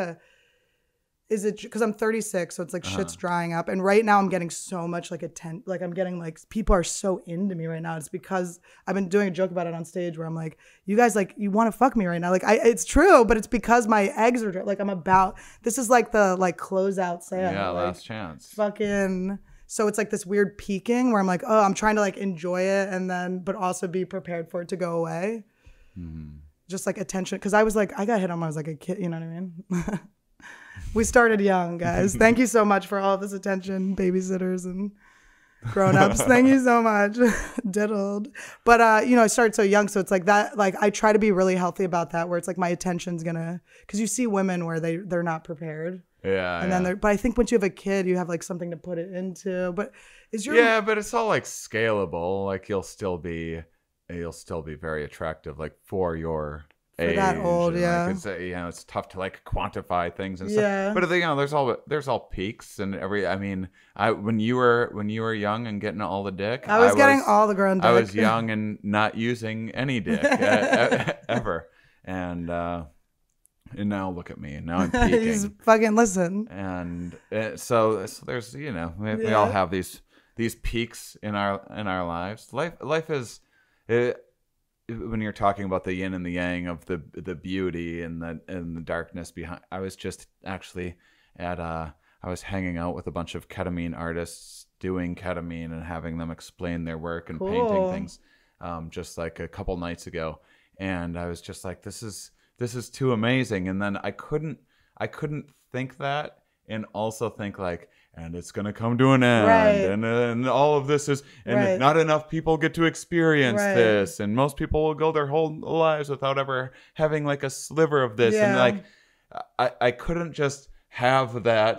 is it because I'm 36, so it's like shit's drying up, and right now I'm getting so much like attention, like I'm getting like people are so into me right now. It's because I've been doing a joke about it on stage where I'm like, you guys like you want to fuck me right now, like it's true, but it's because my eggs are like this is like the like closeout sale, yeah, like, last chance, fucking. So it's like this weird peaking where I'm like, oh, I'm trying to like enjoy it and then but also be prepared for it to go away. Just like attention, because I was like, I got hit on when I was like a kid, you know what I mean? We started young, guys. Thank you so much for all this attention, babysitters and grown-ups. Thank you so much. Diddled. But you know, I started so young, so it's like that, like I try to be really healthy about that, where it's like my attention's gonna, because you see women where they're not prepared. Yeah. And then but I think once you have a kid, you have like something to put it into. But is your but it's all like scalable. Like you'll still be very attractive, like for your age. that old, yeah. Like it's, you know, it's tough to like quantify things and stuff. But you know, there's all peaks and I mean, when you were young and getting all the dick, I was getting all the grown dick. I was young and not using any dick ever, and now look at me. Now I'm peaking. Just fucking listen. And so there's, you know, we all have these peaks in our lives. Life is. When you're talking about the yin and the yang of the beauty and the darkness behind, I was just actually I was hanging out with a bunch of ketamine artists doing ketamine and having them explain their work and painting things, just like a couple nights ago, and I was just like, this is too amazing, and then I couldn't think that and also think like, and it's going to come to an end, and all of this is, and not enough people get to experience this, and most people will go their whole lives without ever having like a sliver of this, and like I couldn't just have that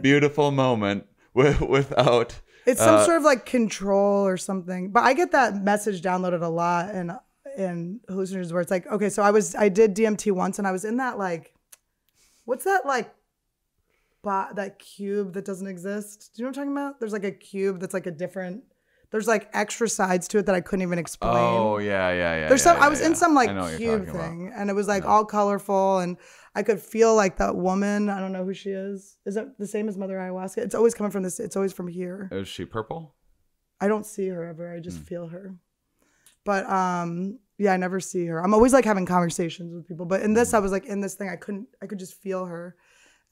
beautiful moment without it's some sort of like control or something. But I get that message downloaded a lot in hallucinogens where it's like, okay, so I did DMT once, and I was in that like, what's that like? That cube that doesn't exist. Do you know what I'm talking about? There's like a cube that's like there's like extra sides to it that I couldn't even explain. Oh yeah. There's I was in some like cube thing, and it was like all colorful, and I could feel like that woman. I don't know who she is. Is that the same as Mother Ayahuasca? It's always coming from this. It's always from here. Is she purple? I don't see her ever. I just feel her. But yeah, I never see her. I'm always like having conversations with people. But in this, I was like in this thing. I could just feel her.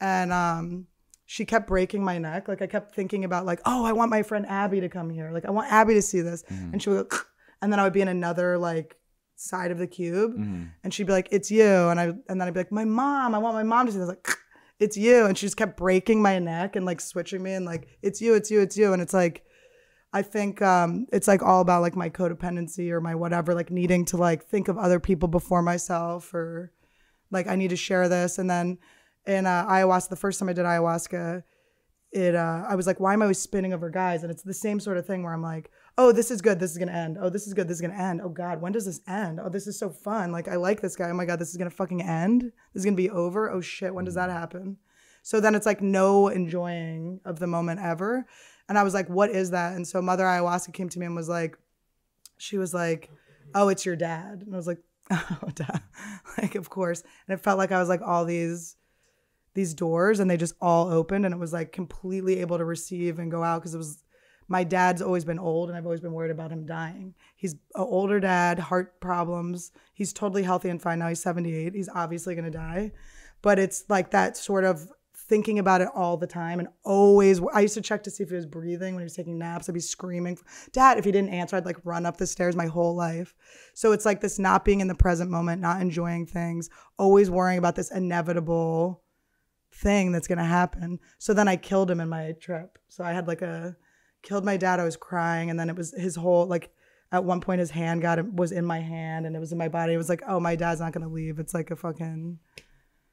And she kept breaking my neck. Like I kept thinking about like, oh, I want my friend Abby to come here. Like I want Abby to see this. And she would go, and then I would be in another like side of the cube, and she'd be like, it's you. And then I'd be like, my mom, I want my mom to see this. Like, it's you. And she just kept breaking my neck and like switching me and like, it's you, it's you, it's you. And it's like, I think it's like all about like my codependency or my whatever, like needing to like think of other people before myself, or like I need to share this. And then in ayahuasca, the first time I did ayahuasca, I was like, why am I always spinning over guys? And it's the same sort of thing where I'm like, oh, this is good, this is gonna end. Oh, this is good, this is gonna end. Oh God, when does this end? Oh, this is so fun. Like I like this guy. Oh my God, this is gonna fucking end. This is gonna be over. Oh shit, when does that happen? So then it's like no enjoying of the moment ever. And I was like, what is that? And so Mother Ayahuasca came to me and was like, she was like, oh, it's your dad. And I was like, oh, dad. Like, of course. And it felt like I was like all these doors, and they just all opened, and it was like completely able to receive and go out, because it was, my dad's always been old, and I've always been worried about him dying. He's an older dad, heart problems. He's totally healthy and fine now. He's 78. He's obviously going to die. But it's like that sort of thinking about it all the time, and always, I used to check to see if he was breathing when he was taking naps. I'd be screaming, Dad. If he didn't answer, I'd like run up the stairs my whole life. So it's like this not being in the present moment, not enjoying things, always worrying about this inevitable thing that's gonna happen. So then I killed him in my trip. So I had like killed my dad. I was crying, and then it was his whole, like at one point his hand was in my hand, and it was in my body. It was like, oh, my dad's not gonna leave. It's like a fucking,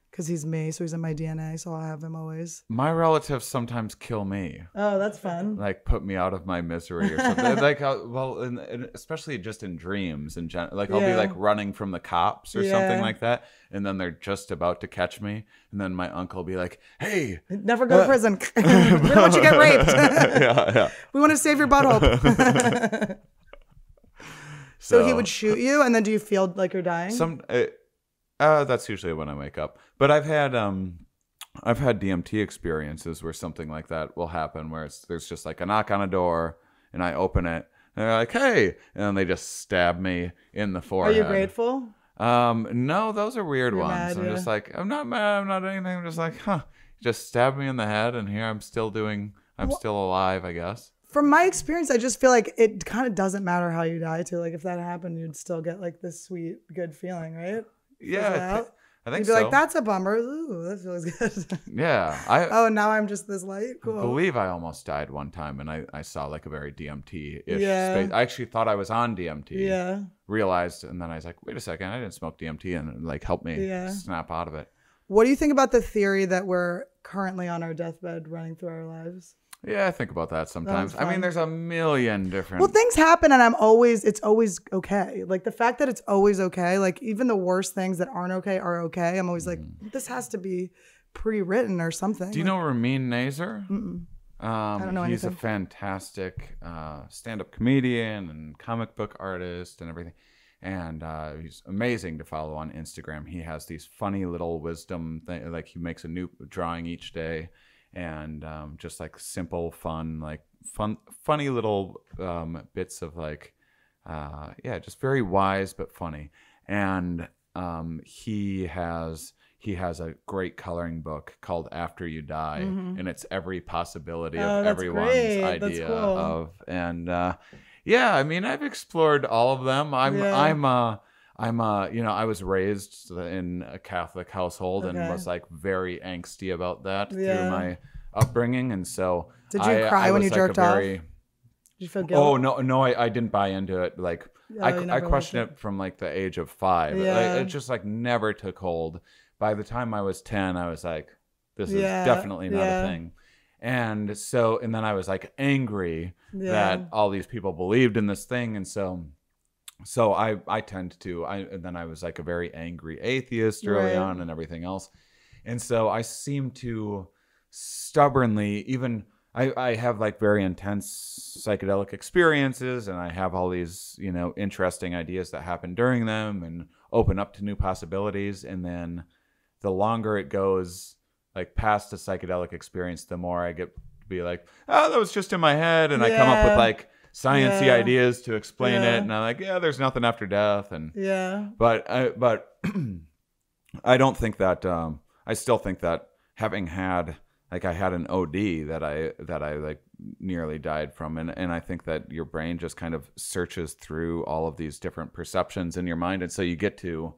because he's me, so he's in my DNA, so I'll have him always. My relatives sometimes kill me. Oh, that's fun. Like put me out of my misery or something. Like, well, and especially just in dreams in general. Like I'll be like running from the cops or something like that, and then they're just about to catch me, and then my uncle will be like, "Hey, never go to prison. We don't want you to get raped. yeah. We want to save your butthole." So he would shoot you, and then do you feel like you're dying? That's usually when I wake up. But I've had I've had DMT experiences where something like that will happen, where there's just like a knock on a door, and I open it, and they're like, "Hey," and then they just stab me in the Are forehead. you grateful? No, those are weird You're ones. mad, I'm yeah. just like, I'm not mad, I'm not anything. I'm just like, huh, just stabbed me in the head, and here I'm still alive, I guess. From my experience, I just feel like it kind of doesn't matter how you die too. Like if that happened, you'd still get like this sweet, good feeling, right? Yeah, I think You'd be so. like, that's a bummer. Ooh, that feels good. Yeah, Oh, now I'm just this light. Cool. believe I almost died one time, and I saw like a very DMT-ish Yeah. space. I actually thought I was on DMT. Yeah. Realized, and then I was like, wait a second, I didn't smoke DMT, and it like helped me snap out of it. What do you think about the theory that we're currently on our deathbed running through our lives? Yeah, I think about that sometimes. I mean, fun. there's a million different. Well, things happen and it's always okay. Like the fact that it's always okay, like even the worst things that aren't okay are okay. I'm always like, this has to be pre-written or something. Do you know Ramin Nazer? I don't know He's anything. a fantastic stand-up comedian and comic book artist and everything. And he's amazing to follow on Instagram. He has these funny little wisdom thing, like he makes a new drawing each day, and just like simple, funny little bits of like, just very wise but funny. And he has a great coloring book called After You Die, and it's every possibility of that's everyone's great. That's idea cool. of, and yeah, I mean, I've explored all of them. I was raised in a Catholic household and was like very angsty about that through my upbringing, and so Did you cry when you jerked off? Did you feel guilt? Oh no, I didn't buy into it. Like I questioned it from like the age of 5. Yeah. Like, it just like never took hold. By the time I was 10, I was like, this is definitely not a thing. And then I was like angry that all these people believed in this thing. And so I tend to, and then I was like a very angry atheist early on and everything else. And so I seem to stubbornly, even I have like very intense psychedelic experiences, and I have all these, interesting ideas that happen during them and open up to new possibilities. And then the longer it goes, like past the psychedelic experience, the more I get to be like, oh, that was just in my head. And I come up with like sciencey ideas to explain it. And I'm like, yeah, there's nothing after death. And but I don't think that, I still think that having had, like I had an OD that I like nearly died from. And I think that your brain just kind of searches through all of these different perceptions in your mind. And so you get to,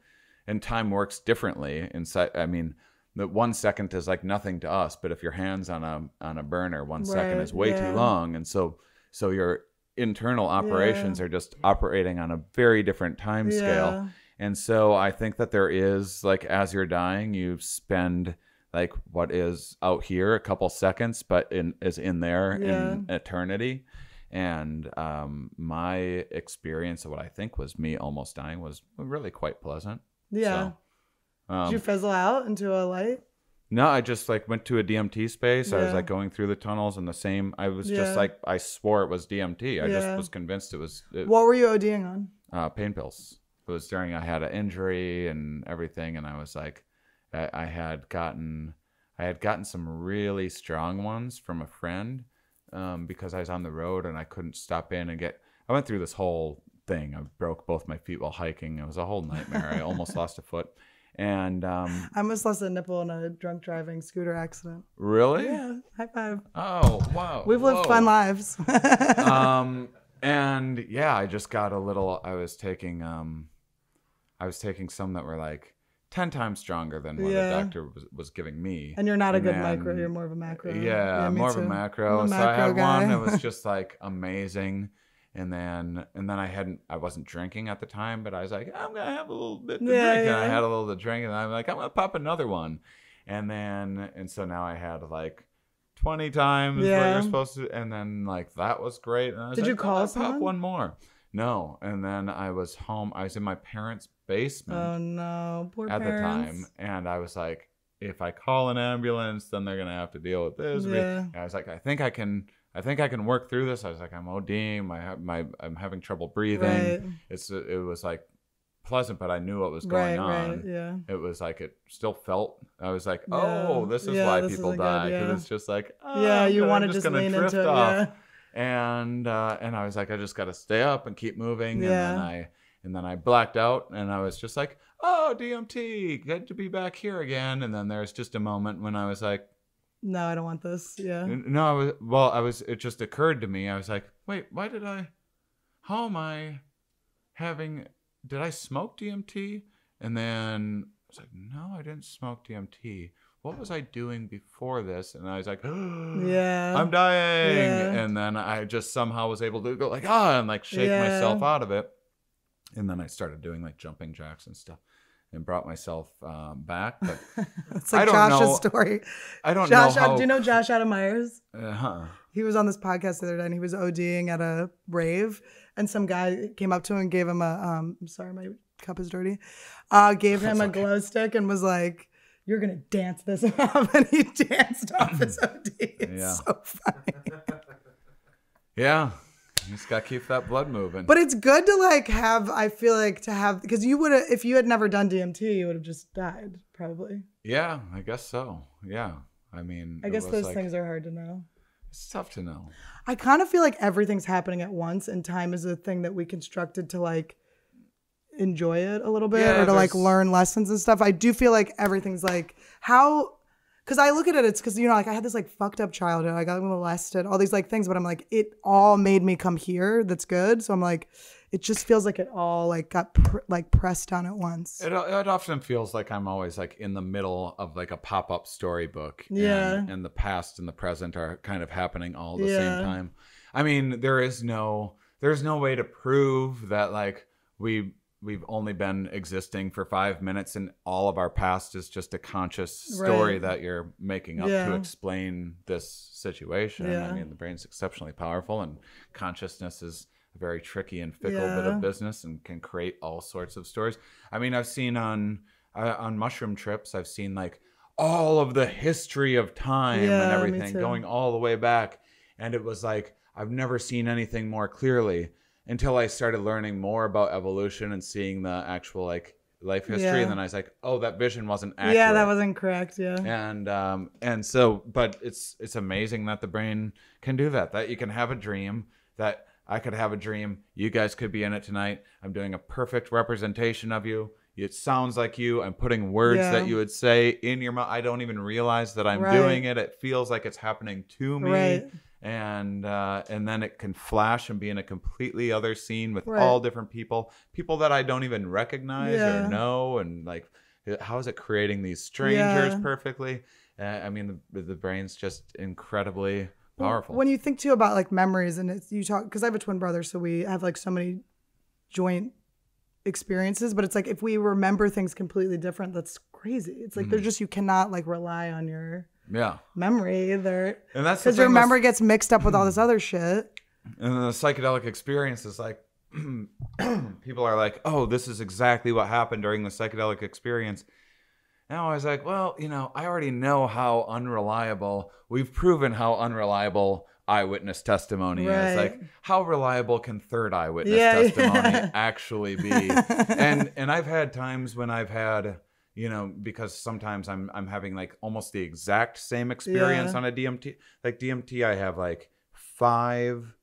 and time works differently. I mean, the 1 second is like nothing to us, but if your hand's on a burner, 1 second is way too long. And so your internal operations are just operating on a very different time scale. And so I think that there is, like, as you're dying, you spend like what is out here a couple seconds, but is in there in eternity. And my experience of what I think was me almost dying was really quite pleasant. Yeah. So, did you fizzle out into a light? No, I just like went to a DMT space. I was like going through the tunnels and I was just like, I swore it was DMT. I just was convinced it was. What were you ODing on? Pain pills. It was during, I had an injury and everything. And I was like, I had gotten some really strong ones from a friend because I was on the road and I couldn't stop in and I went through this whole thing. I broke both my feet while hiking. It was a whole nightmare. I almost lost a foot. And I almost lost a nipple in a drunk driving scooter accident. Really? Yeah. High five. Oh, wow. We've lived fun lives. And yeah, I just got a little, I was taking some that were like 10 times stronger than what the doctor was giving me. And you're not a good micro, you're more of a macro. Yeah, more of a macro. So I had one that was just like amazing. And then I wasn't drinking at the time, but I was like, I'm gonna have a little bit to drink. And I had a little to drink, and I'm like, I'm gonna pop another one. And so now I had like 20 times what you're supposed to, and then like that was great. And I was Did you call someone? Pop one more. No. And then I was home. I was in my parents' basement. Oh no, poor at parents. the time, and I was like, if I call an ambulance, then they're gonna have to deal with this. Yeah. And I was like, I think I can work through this. I was like, I'm ODing. I'm having trouble breathing. Right. It was like pleasant, but I knew what was going on. Right, yeah. It was like, it still felt, I was like, Yeah. oh, this is Yeah, why this people isn't good, die. Because yeah. it's just like, oh, Yeah, you want to I'm just gonna lean drift into it. off. Yeah. And I was like, I just got to stay up and keep moving. Yeah. And then I blacked out, and I was just like, oh, DMT, good to be back here again. And then there's just a moment when I was like, No, I don't want this. Yeah. no, it just occurred to me. I was like, wait, how am I did I smoke DMT? And then I was like, no, I didn't smoke DMT. What was I doing before this? And I was like, Yeah. I'm dying. Yeah. And then I just somehow was able to go like, and like shake myself out of it. And then I started doing like jumping jacks and stuff and brought myself back. But it's like Josh's story. I don't know how... Do you know Josh Adam Myers? Uh-huh. He was on this podcast the other day, and he was ODing at a rave, and some guy came up to him and gave him a I'm sorry, my cup is dirty. Gave him a glow stick and was like, "You're gonna dance this off," and he danced off his OD. It's so funny. Yeah. You just gotta keep that blood moving. But it's good to like have, I feel like, to have, because you would have, if you had never done DMT, you would have just died, probably. Yeah, I guess so. Yeah. I mean, I guess those things are hard to know. It's tough to know. I kind of feel like everything's happening at once, and time is a thing that we constructed to like enjoy it a little bit, or to like learn lessons and stuff. I do feel like everything's like, how, because I look at it, it's because, you know, like I had this like fucked up childhood. I got molested, all these like things, but I'm like, it all made me come here. That's good. So I'm like, it just feels like it all like got pressed down at once. It often feels like I'm always like in the middle of like a pop-up storybook. Yeah. And the past and the present are kind of happening all at the same time. I mean, there's no way to prove that like we've only been existing for 5 minutes and all of our past is just a conscious story that you're making up to explain this situation. I mean, the brain's exceptionally powerful, and consciousness is a very tricky and fickle bit of business and can create all sorts of stories. I mean, I've seen on mushroom trips, I've seen like all of the history of time and everything going all the way back. And it was like, I've never seen anything more clearly until I started learning more about evolution and seeing the actual like life history. And then I was like, oh, that vision wasn't accurate. Yeah, that wasn't correct. Yeah. And so, but it's amazing that the brain can do that you can have a dream, that I could have a dream. You guys could be in it tonight. I'm doing a perfect representation of you. It sounds like you. I'm putting words that you would say in your mouth. I don't even realize that I'm doing it. It feels like it's happening to me. Right. And then it can flash and be in a completely other scene with all different people that I don't even recognize or know. And like, how is it creating these strangers perfectly? I mean, the brain's just incredibly powerful. When you think too about like memories, and you talk, because I have a twin brother, so we have like so many joint experiences, but it's like if we remember things completely different, that's crazy. It's like they're just, you cannot like rely on your memory either, and that's because your memory gets mixed up with all this other shit. And then the psychedelic experience is like, people are like, oh, this is exactly what happened during the psychedelic experience. And I was like, well, you know, I already know how unreliable, we've proven how unreliable eyewitness testimony is. Like, how reliable can third eyewitness testimony actually be? And I've had times when I've had, you know, because sometimes I'm having like almost the exact same experience on a DMT. Like DMT, I have like 5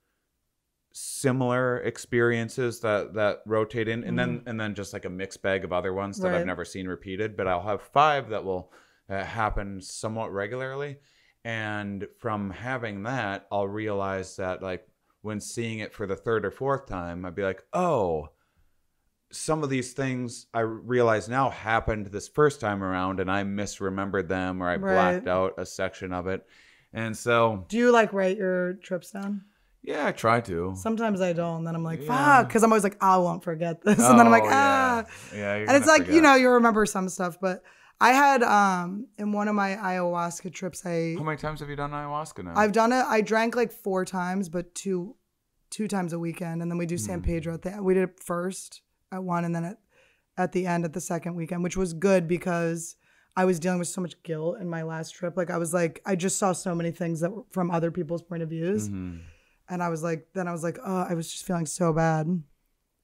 similar experiences that rotate in, and then just like a mixed bag of other ones that I've never seen repeated. But I'll have 5 that will happen somewhat regularly. And from having that, I'll realize that like when seeing it for the 3rd or 4th time, I'd be like, oh, some of these things I realize now happened this first time around and I misremembered them, or I blacked out a section of it. And so, do you like write your trips down? Yeah, I try to. Sometimes I don't, and then I'm like, fuck, because I'm always like, I won't forget this. And then I'm like, Yeah, and it's like, you know, you remember some stuff. But I had, in one of my ayahuasca trips, How many times have you done ayahuasca now? I've done it. I drank like 4 times, but two times a weekend. And then we do San Pedro. We did it first at one, and then at the end at the second weekend, which was good because I was dealing with so much guilt in my last trip. Like, I was like, I just saw so many things that were from other people's point of views. And I was like, oh, I was just feeling so bad.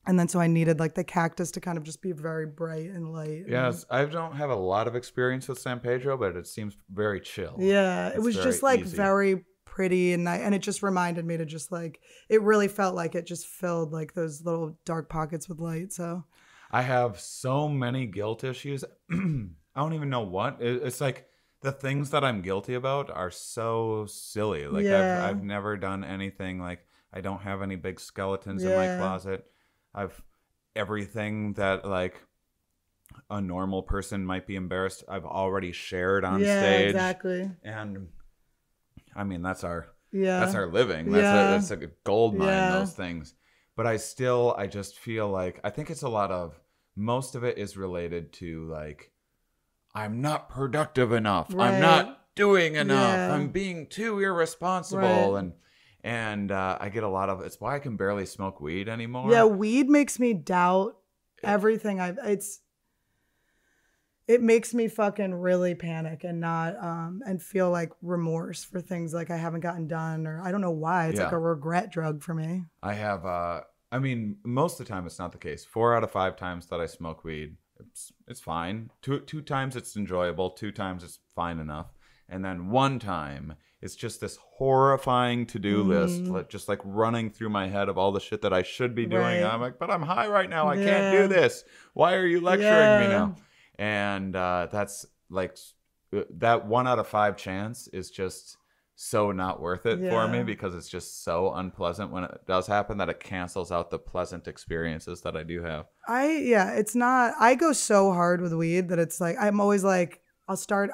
And then so I needed like the cactus to kind of just be very bright and light. Yes, I don't have a lot of experience with San Pedro, but it seems very chill. Yeah, it was just like easy. very pretty and it just reminded me to just like, it really felt like it just filled like those little dark pockets with light. So I have so many guilt issues. I don't even know what. It's like the things that I'm guilty about are so silly. Like Yeah. I've never done anything. Like I don't have any big skeletons in my closet. I've everything that like a normal person might be embarrassed, I've already shared on stage. Exactly. And I mean that's our Yeah. living. That's a gold mine, those things. But I just feel like I think it's a lot of, most of it is related to like, I'm not productive enough. Right. I'm not doing enough. Yeah. I'm being too irresponsible. And I get a lot of, it's why I can barely smoke weed anymore. Yeah, weed makes me doubt everything it makes me fucking really panic and not and feel like remorse for things like I haven't gotten done, or I don't know why. It's like a regret drug for me. I have I mean, most of the time it's not the case. 4 out of 5 times that I smoke weed, it's fine. Two times it's enjoyable, 2 times it's fine enough. And then 1 time, it's just this horrifying to-do list, just like running through my head of all the shit that I should be doing. Right. I'm like, but I'm high right now. I can't do this. Why are you lecturing me now? And that's like, that 1 out of 5 chance is just so not worth it for me, because it's just so unpleasant when it does happen that it cancels out the pleasant experiences that I do have. It's not, I go so hard with weed that it's like, I'm always like, I'll start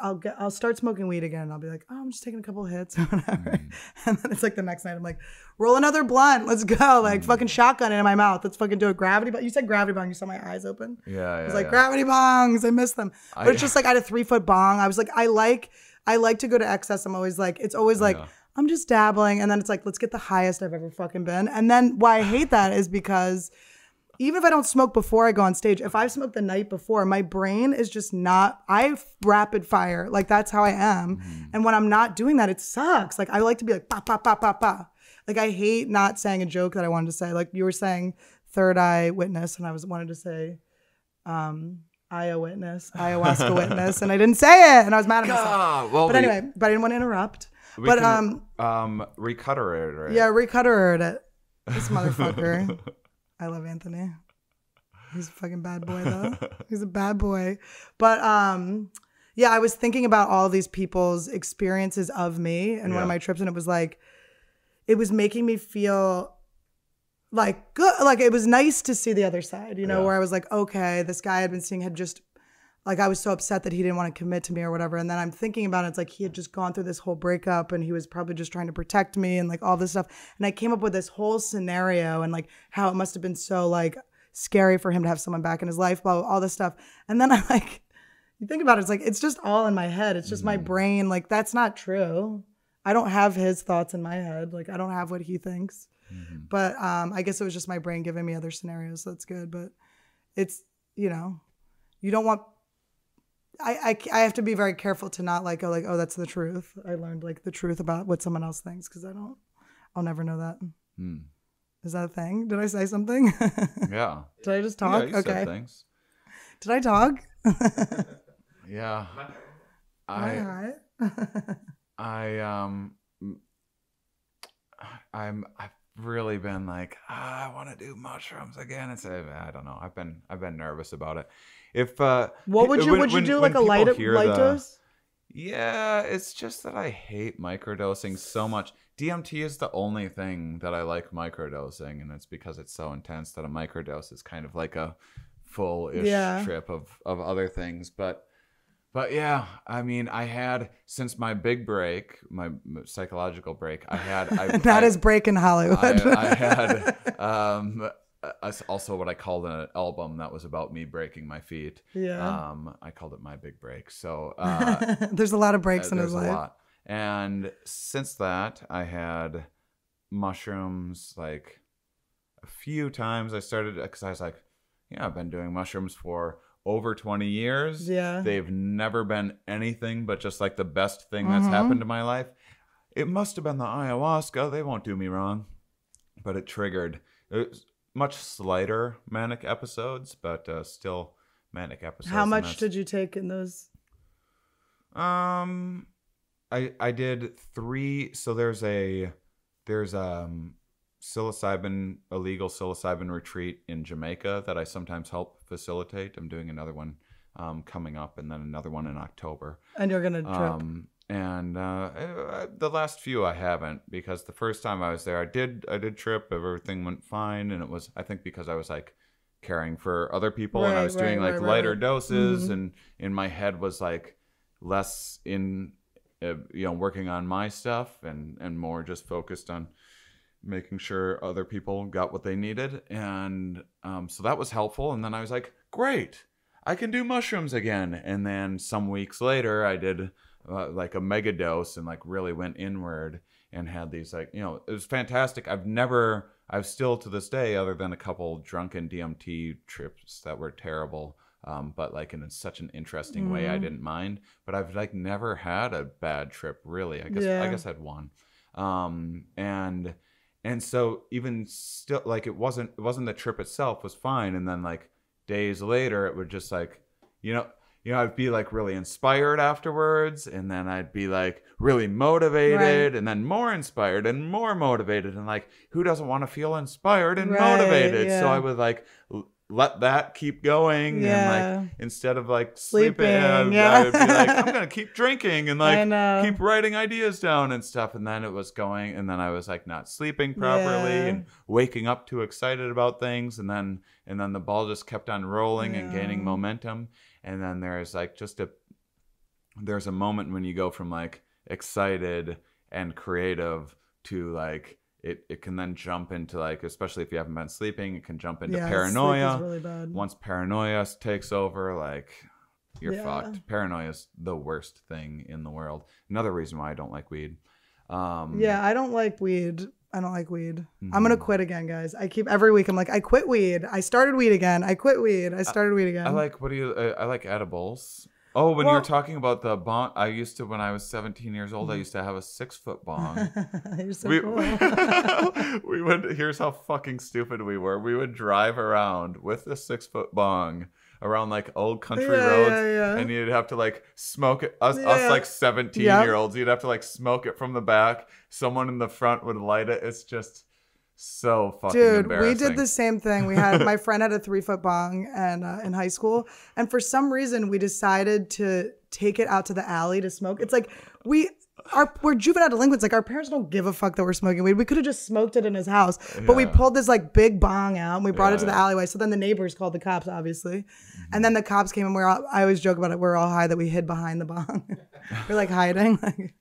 smoking weed again. And I'll be like, oh, I'm just taking a couple of hits or whatever. And then it's like the next night I'm like, roll another blunt. Let's go. Like fucking shotgun it in my mouth. Let's fucking do a gravity bong. You said gravity bong. You saw my eyes open. Yeah. It was like gravity bongs. I miss them. But it's just like I had a 3-foot bong. I was like, I like to go to excess. I'm always like, it's always like, I'm just dabbling. And then it's like, let's get the highest I've ever fucking been. And then why I hate that is because even if I don't smoke before I go on stage, if I've smoked the night before, my brain is just not, I rapid fire. Like that's how I am. And when I'm not doing that, it sucks. Like I like to be like, pa, pa, pa, pa, pa. Like I hate not saying a joke that I wanted to say. Like you were saying third eye witness, and I wanted to say ayahuasca witness, and I didn't say it, and I was mad at myself. Well, but anyway, but I didn't want to interrupt. But recutter it. Yeah, recutter it. This motherfucker. I love Anthony. He's a fucking bad boy though. He's a bad boy. But I was thinking about all these people's experiences of me and one of my trips, and it was like, it was making me feel like good. Like it was nice to see the other side, where I was like, okay, this guy I'd been seeing had just, like, I was so upset that he didn't want to commit to me or whatever. And then I'm thinking about it. It's like he had just gone through this whole breakup and he was probably just trying to protect me and like all this stuff. And I came up with this whole scenario and like how it must have been so like scary for him to have someone back in his life, blah, blah, all this stuff. And then I like, you think about it, it's like, it's just all in my head. It's just my brain. Like, that's not true. I don't have his thoughts in my head. Like, I don't have what he thinks. But I guess it was just my brain giving me other scenarios. So that's good. But it's, you don't want, I have to be very careful to not like go like, oh, that's the truth. I learned like the truth about what someone else thinks because I'll never know that. Is that a thing? Did I say something? Yeah. Did I just talk? Yeah, you okay. said things. Did I talk? Yeah. I've really been like, I want to do mushrooms again. It's I don't know. I've been nervous about it. If what would you do, like a light dose? Yeah, it's just that I hate microdosing so much. DMT is the only thing that I like microdosing, and it's because it's so intense that a microdose is kind of like a full-ish trip of other things. But yeah, I mean, I had, since my big break, my psychological break, that is break in Hollywood. I had also what I called an album that was about me breaking my feet. Yeah. I called it My Big Break. So there's a lot of breaks in his life. There's a lot. And since that, I had mushrooms like a few times. I started because I was like, I've been doing mushrooms for over 20 years. Yeah. They've never been anything but just like the best thing that's happened to my life. It must have been the ayahuasca. They won't do me wrong. But it triggered. much slighter manic episodes, but still manic episodes. How much did you take in those? I did 3. So there's illegal psilocybin retreat in Jamaica that I sometimes help facilitate. I'm doing another one coming up, and then another one in October. And you're gonna trip. And the last few I haven't, because the first time I was there, I did trip. Everything went fine, and it was, I think, because I was like caring for other people, and I was doing like lighter doses, and in my head was like less in working on my stuff, and more just focused on making sure other people got what they needed. And so that was helpful. And then I was like, great, I can do mushrooms again. And then some weeks later I did like a mega dose and like really went inward and had these like, it was fantastic. I've still to this day, other than a couple drunken DMT trips that were terrible, but like in such an interesting way, I didn't mind. But I've like never had a bad trip, really. I guess I had one. And so even still, like it wasn't the trip itself was fine. And then like days later, it would just like, I'd be like really inspired afterwards, and then I'd be like really motivated, and then more inspired and more motivated. And like, who doesn't want to feel inspired and motivated? Yeah. So I would like let that keep going, and like instead of like sleeping, I would be like, I'm gonna keep drinking and like keep writing ideas down and stuff. And then it was going, and then I was like not sleeping properly and waking up too excited about things, and then the ball just kept on rolling and gaining momentum. And then there's like there's a moment when you go from like excited and creative to like it can then jump into like, especially if you haven't been sleeping, it can jump into paranoia. Sleep is really bad. Once paranoia takes over, like you're fucked. Paranoia is the worst thing in the world. Another reason why I don't like weed. I don't like weed. I'm gonna quit again, guys. Every week I'm like, I quit weed. I started weed again. I quit weed. I started weed again. I like edibles. Oh, when you're talking about the bong, when I was 17 years old, I used to have a 6-foot bong. You're so cool. Here's how fucking stupid we were. We would drive around with a 6-foot bong around like old country roads, and you'd have to like smoke it. Us like 17-year-olds, you'd have to like smoke it from the back. Someone in the front would light it. It's just so fucking embarrassing. We did the same thing. My friend had a 3-foot bong and in high school, and for some reason we decided to take it out to the alley to smoke. It's like we're juvenile delinquents. Like our parents don't give a fuck that we're smoking weed. We could have just smoked it in his house, but we pulled this like big bong out and we brought it to the alleyway. So then the neighbors called the cops, obviously, and then the cops came and I always joke about it. We're all high that we hid behind the bong. We're like hiding.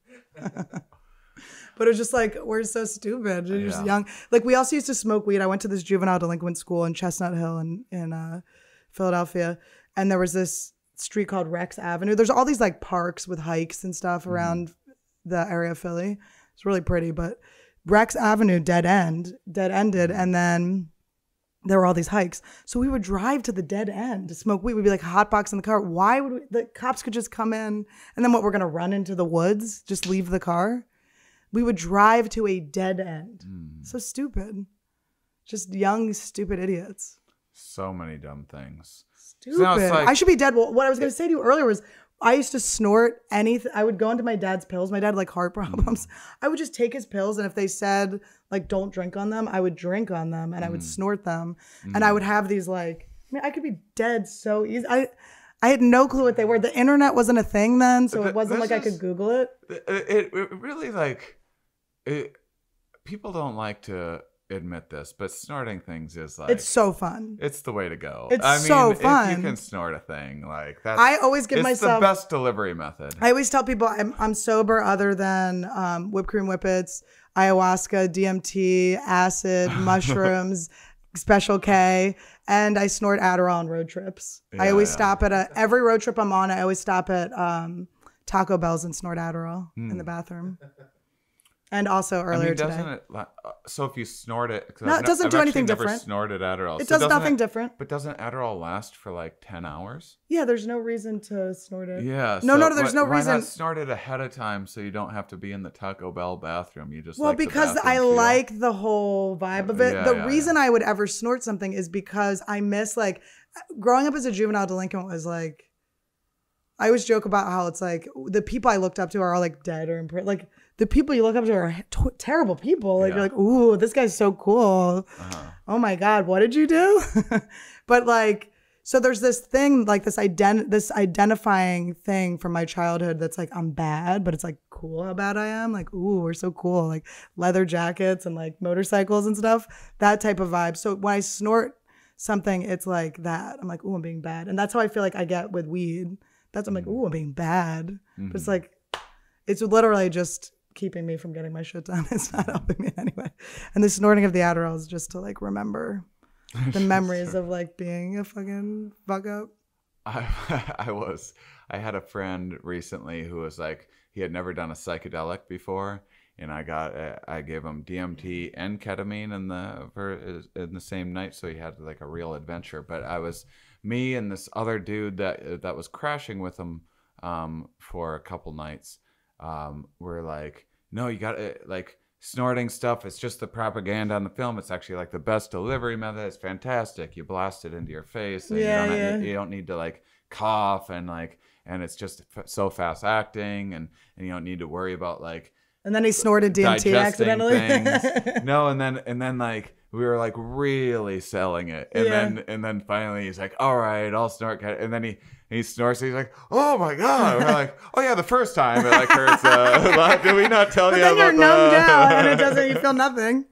But it was just like, we're so stupid. We're just young. Like we also used to smoke weed. I went to this juvenile delinquent school in Chestnut Hill in Philadelphia, and there was this street called Rex Avenue. There's all these like parks with hikes and stuff around the area of Philly. It's really pretty, but Rex Avenue dead-ended, and then there were all these hikes. So we would drive to the dead end to smoke weed. We'd be like hotbox in the car. Why would the cops could just come in, and then we're gonna run into the woods, just leave the car? We would drive to a dead end. So stupid. Just young, stupid idiots. So many dumb things. Stupid. So I should be dead. Well, what I was going to say to you earlier was I used to snort anything. I would go into my dad's pills. My dad had like heart problems. I would just take his pills, and if they said like don't drink on them, I would drink on them, and I would snort them. And I would have these like, I could be dead so easy. I had no clue what they were. The internet wasn't a thing then, so it wasn't like I could Google it. It really like... people don't like to admit this, but snorting things is like, it's so fun. It's the way to go. It's so fun. If you can snort a thing, like that's, I always give myself the best delivery method. I always tell people I'm sober other than whipped cream whippets, ayahuasca, DMT, acid, mushrooms, Special K, and I snort Adderall on road trips. I always stop at every road trip I'm on. I always stop at Taco Bell's and snort Adderall in the bathroom. And also earlier doesn't today. it? So if you snort it, No, it doesn't do anything different. Never snorted Adderall. It So does nothing it, different. But doesn't Adderall last for like 10 hours? Yeah, there's no reason to snort it. Yeah. No, there's no reason. Why not snort it ahead of time so you don't have to be in the Taco Bell bathroom? You just because I like the whole vibe of it. The reason I would ever snort something is because I miss like growing up as a juvenile delinquent was like. I always joke about how it's like the people I looked up to are all like dead or in prison. Like the people you look up to are terrible people. Like you're like, ooh, this guy's so cool. Oh my God, what did you do? But like, so there's this thing like this identifying thing from my childhood that's like I'm bad, but it's like cool how bad I am. Like, ooh, we're so cool. Like leather jackets and like motorcycles and stuff. That type of vibe. So when I snort something, it's like that. I'm like, ooh, I'm being bad, and that's how I feel like I get with weed. I'm like, ooh, I'm being bad. But it's like, it's literally just keeping me from getting my shit done. It's not helping me anyway. And the snorting of the Adderall is just to like remember the memories of like being a fucking fuck up. I had a friend recently who was like, he had never done a psychedelic before. And I gave him DMT and ketamine in the same night. So he had like a real adventure. But me and this other dude that was crashing with him for a couple nights were like, no, you got like snorting stuff. It's just the propaganda on the film. It's actually like the best delivery method. It's fantastic. You blast it into your face. And you don't need to like cough and it's just so fast acting and you don't need to worry about like. And then he snorted DMT accidentally. No, and then like we were like really selling it, and then finally he's like, "All right, I'll snort," and then he snorts. And he's like, "Oh my God!" We're like, "Oh yeah, the first time it like hurts a lot. Did we not tell you about that?" But then you're numbed out, and it doesn't. You feel nothing.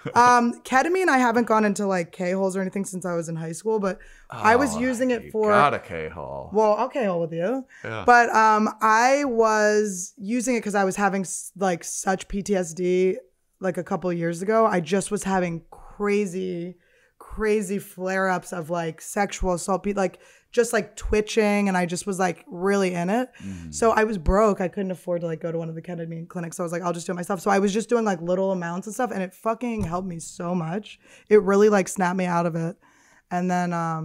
Ketamine, I haven't gone into like K-holes or anything since I was in high school, but I was using it for. Got a K-hole. Well, I'll K-hole with you. Yeah. But I was using it because I was having like such PTSD like a couple of years ago. I just was having crazy flare-ups of like sexual assault, like just like twitching, and I just was like really in it. So I was broke. I couldn't afford to like go to one of the ketamine clinics. So I was like, I'll just do it myself. So I was just doing like little amounts and stuff, and it fucking helped me so much. It really like snapped me out of it. And then I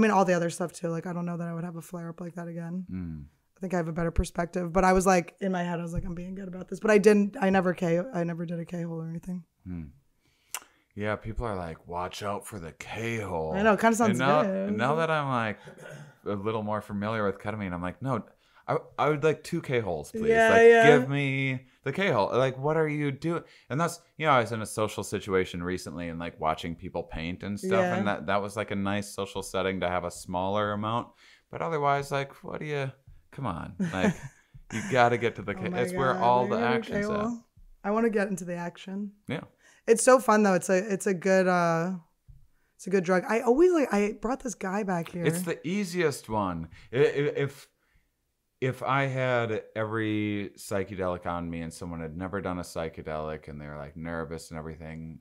mean all the other stuff too. Like I don't know that I would have a flare-up like that again. I think I have a better perspective. But I was like in my head, I was like, I'm being good about this. But I never did a K-hole or anything. Yeah, people are like, watch out for the K-hole. I know, it kind of sounds good. And now that I'm like a little more familiar with ketamine, I'm like, no, I would like 2 K-holes, please. Give me the K-hole. Like, what are you doing? And that's, I was in a social situation recently and like watching people paint and stuff. Yeah. And that was like a nice social setting to have a smaller amount. But otherwise, like, come on. Like, you got to get to the K-hole. It's where all the action's at. I want to get into the action. Yeah. It's so fun though. It's a good drug. I brought this guy back here. It's the easiest one. If I had every psychedelic on me and someone had never done a psychedelic and they're like nervous and everything,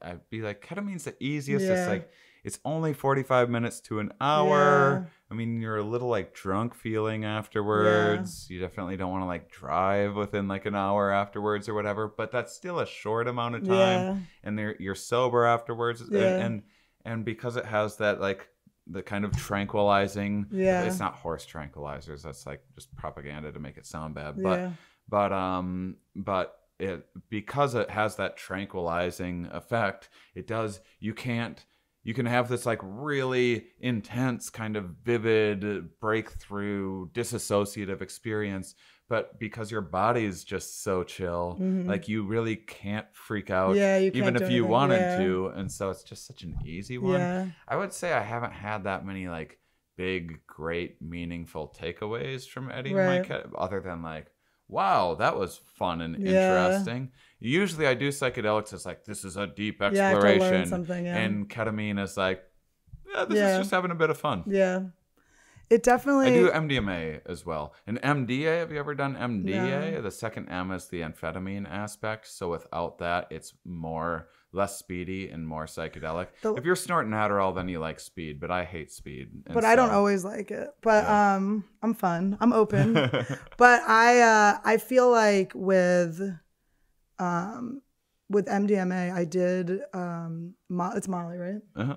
I'd be like, ketamine's the easiest. Yeah. It's like it's only 45 minutes to an hour. Yeah. I mean, you're a little like drunk feeling afterwards. Yeah. You definitely don't want to like drive within like an hour afterwards or whatever, but that's still a short amount of time. Yeah. And you're sober afterwards. Yeah. And because it has that like the kind of tranquilizing, it's not horse tranquilizers. That's like just propaganda to make it sound bad. But because it has that tranquilizing effect, you can have this like really intense kind of vivid breakthrough disassociative experience, but because your body is just so chill, like you really can't freak out even if you wanted to. And so it's just such an easy one. Yeah. I would say I haven't had that many like big, great, meaningful takeaways from Eddie other than like, wow, that was fun and interesting. Usually I do psychedelics as like, this is a deep exploration. I have to learn something, and ketamine is like, this is just having a bit of fun. Yeah. It definitely... I do MDMA as well. And MDA, have you ever done MDA? No. The second M is the amphetamine aspect. So without that, it's less speedy and more psychedelic. If you're snorting Adderall, then you like speed, but I hate speed. But I don't always like it. But I'm fun. I'm open. But I feel like with with MDMA, I did, it's Molly, right? Uh-huh.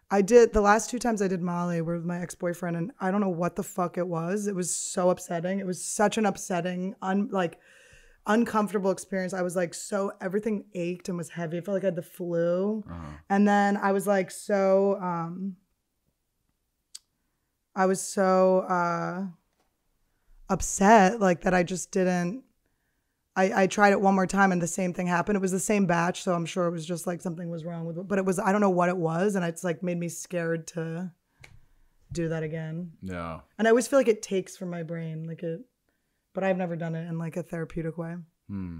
I did, the last 2 times I did Molly were with my ex-boyfriend, and I don't know what the fuck it was. It was so upsetting. It was such an upsetting, uncomfortable experience. I was like, everything ached and was heavy. I felt like I had the flu. And then I was like, upset, like that I just didn't, I tried it one more time and the same thing happened. It was the same batch, so I'm sure it was just like something was wrong with it. But it was, I don't know what it was, and it's like made me scared to do that again. Yeah. And I always feel like it takes from my brain, but I've never done it in like a therapeutic way.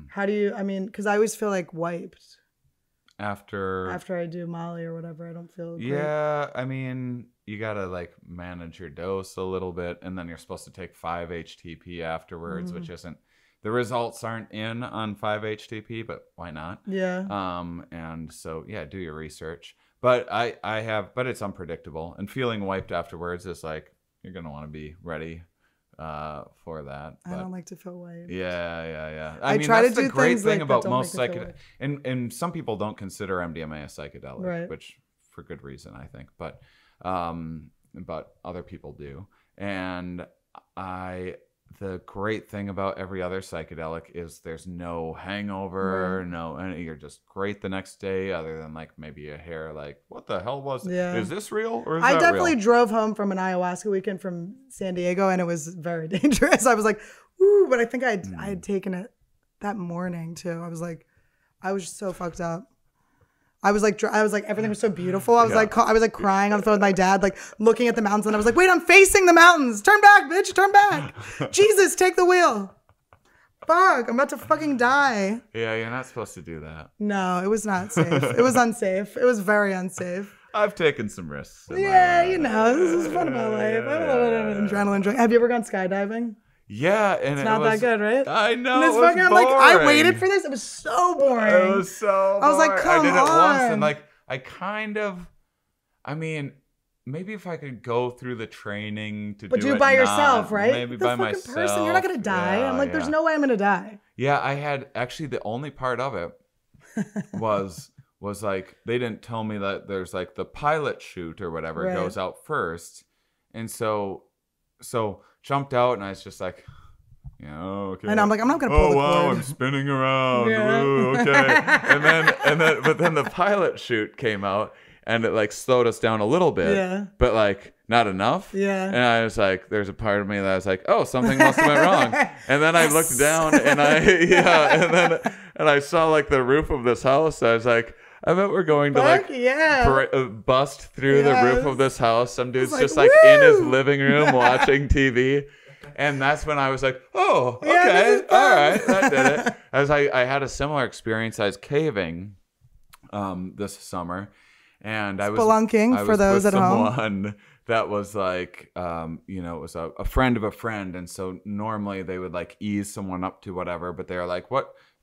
How do you, because I always feel like wiped. After I do Molly or whatever, I don't feel great. Yeah, you gotta like manage your dose a little bit, and then you're supposed to take 5-HTP afterwards, which isn't, the results aren't in on 5-HTP, but why not? Yeah. And so yeah, do your research. But but it's unpredictable, and feeling wiped afterwards is like, you're gonna want to be ready for that. But I don't like to feel wiped. Yeah. I try that's to do the great things thing like about that most don't make me feel psychedelics, and some people don't consider MDMA a psychedelic, right, which for good reason, I think, but other people do. And the great thing about every other psychedelic is there's no hangover, and you're just great the next day, other than like maybe a hair like, what the hell was it? Is this real or is I that definitely real? drove home from an ayahuasca weekend from San Diego, and it was very dangerous. I was like, ooh, but I think I had taken it that morning too. I was so fucked up. I was like, everything was so beautiful. I was like crying on the phone with my dad, like looking at the mountains, and I was like, wait, I'm facing the mountains. Turn back, bitch, turn back. Jesus, take the wheel. Fuck, I'm about to fucking die. Yeah, you're not supposed to do that. No, it was not safe. It was unsafe. It was very unsafe. I've taken some risks. Yeah, this is fun about life. I have a little bit of an adrenaline drink. Have you ever gone skydiving? Yeah, and it's not that good, right? I know. It was I'm like, I waited for this. It was so boring. It was so boring. I was like, come on. I did it once, and like, I kind of, maybe if I could go through the training to but do it by yourself, right? Maybe the by fucking myself. Person. You're not gonna die. I'm like, there's no way I'm gonna die. Yeah, I had actually the only part of it was like, they didn't tell me that there's like the pilot chute or whatever goes out first, and so jumped out, and I was just like, yeah, okay. And I'm like, I'm not gonna pull the cord. Oh wow, I'm spinning around. Yeah. Ooh, okay. but then the pilot chute came out, and it like slowed us down a little bit, but like not enough. Yeah. And I was like, there's a part of me that was like, oh, something must have went wrong. And then I looked down, and and I saw like the roof of this house. I was like, I bet we're going to bust through the roof of this house. Some dude's like, just like in his living room watching TV. And that's when I was like, oh, okay, all right, that did it. I had a similar experience. I was caving this summer, and I was spelunking for those at home. Someone that was like, it was a friend of a friend, and so normally they would like ease someone up to whatever, but they're like,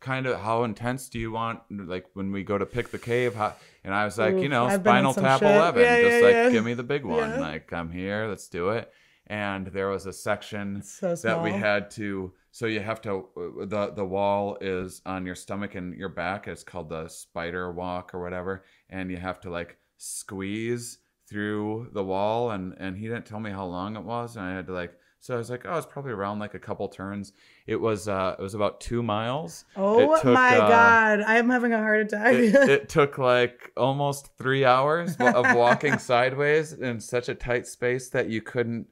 how intense do you want? Like when we go to pick the cave, and I was like, Spinal Tap 11, give me the big one. Yeah. Like, I'm here, let's do it. And there was a section that we had to, so you have to, the wall is on your stomach and your back. It's called the spider walk or whatever. And you have to like squeeze through the wall. And he didn't tell me how long it was. And I had to like, so I was like, oh, it's probably around like a couple turns. It was about 2 miles. Oh my God. I am having a heart attack. It took like almost 3 hours of walking sideways in such a tight space that you couldn't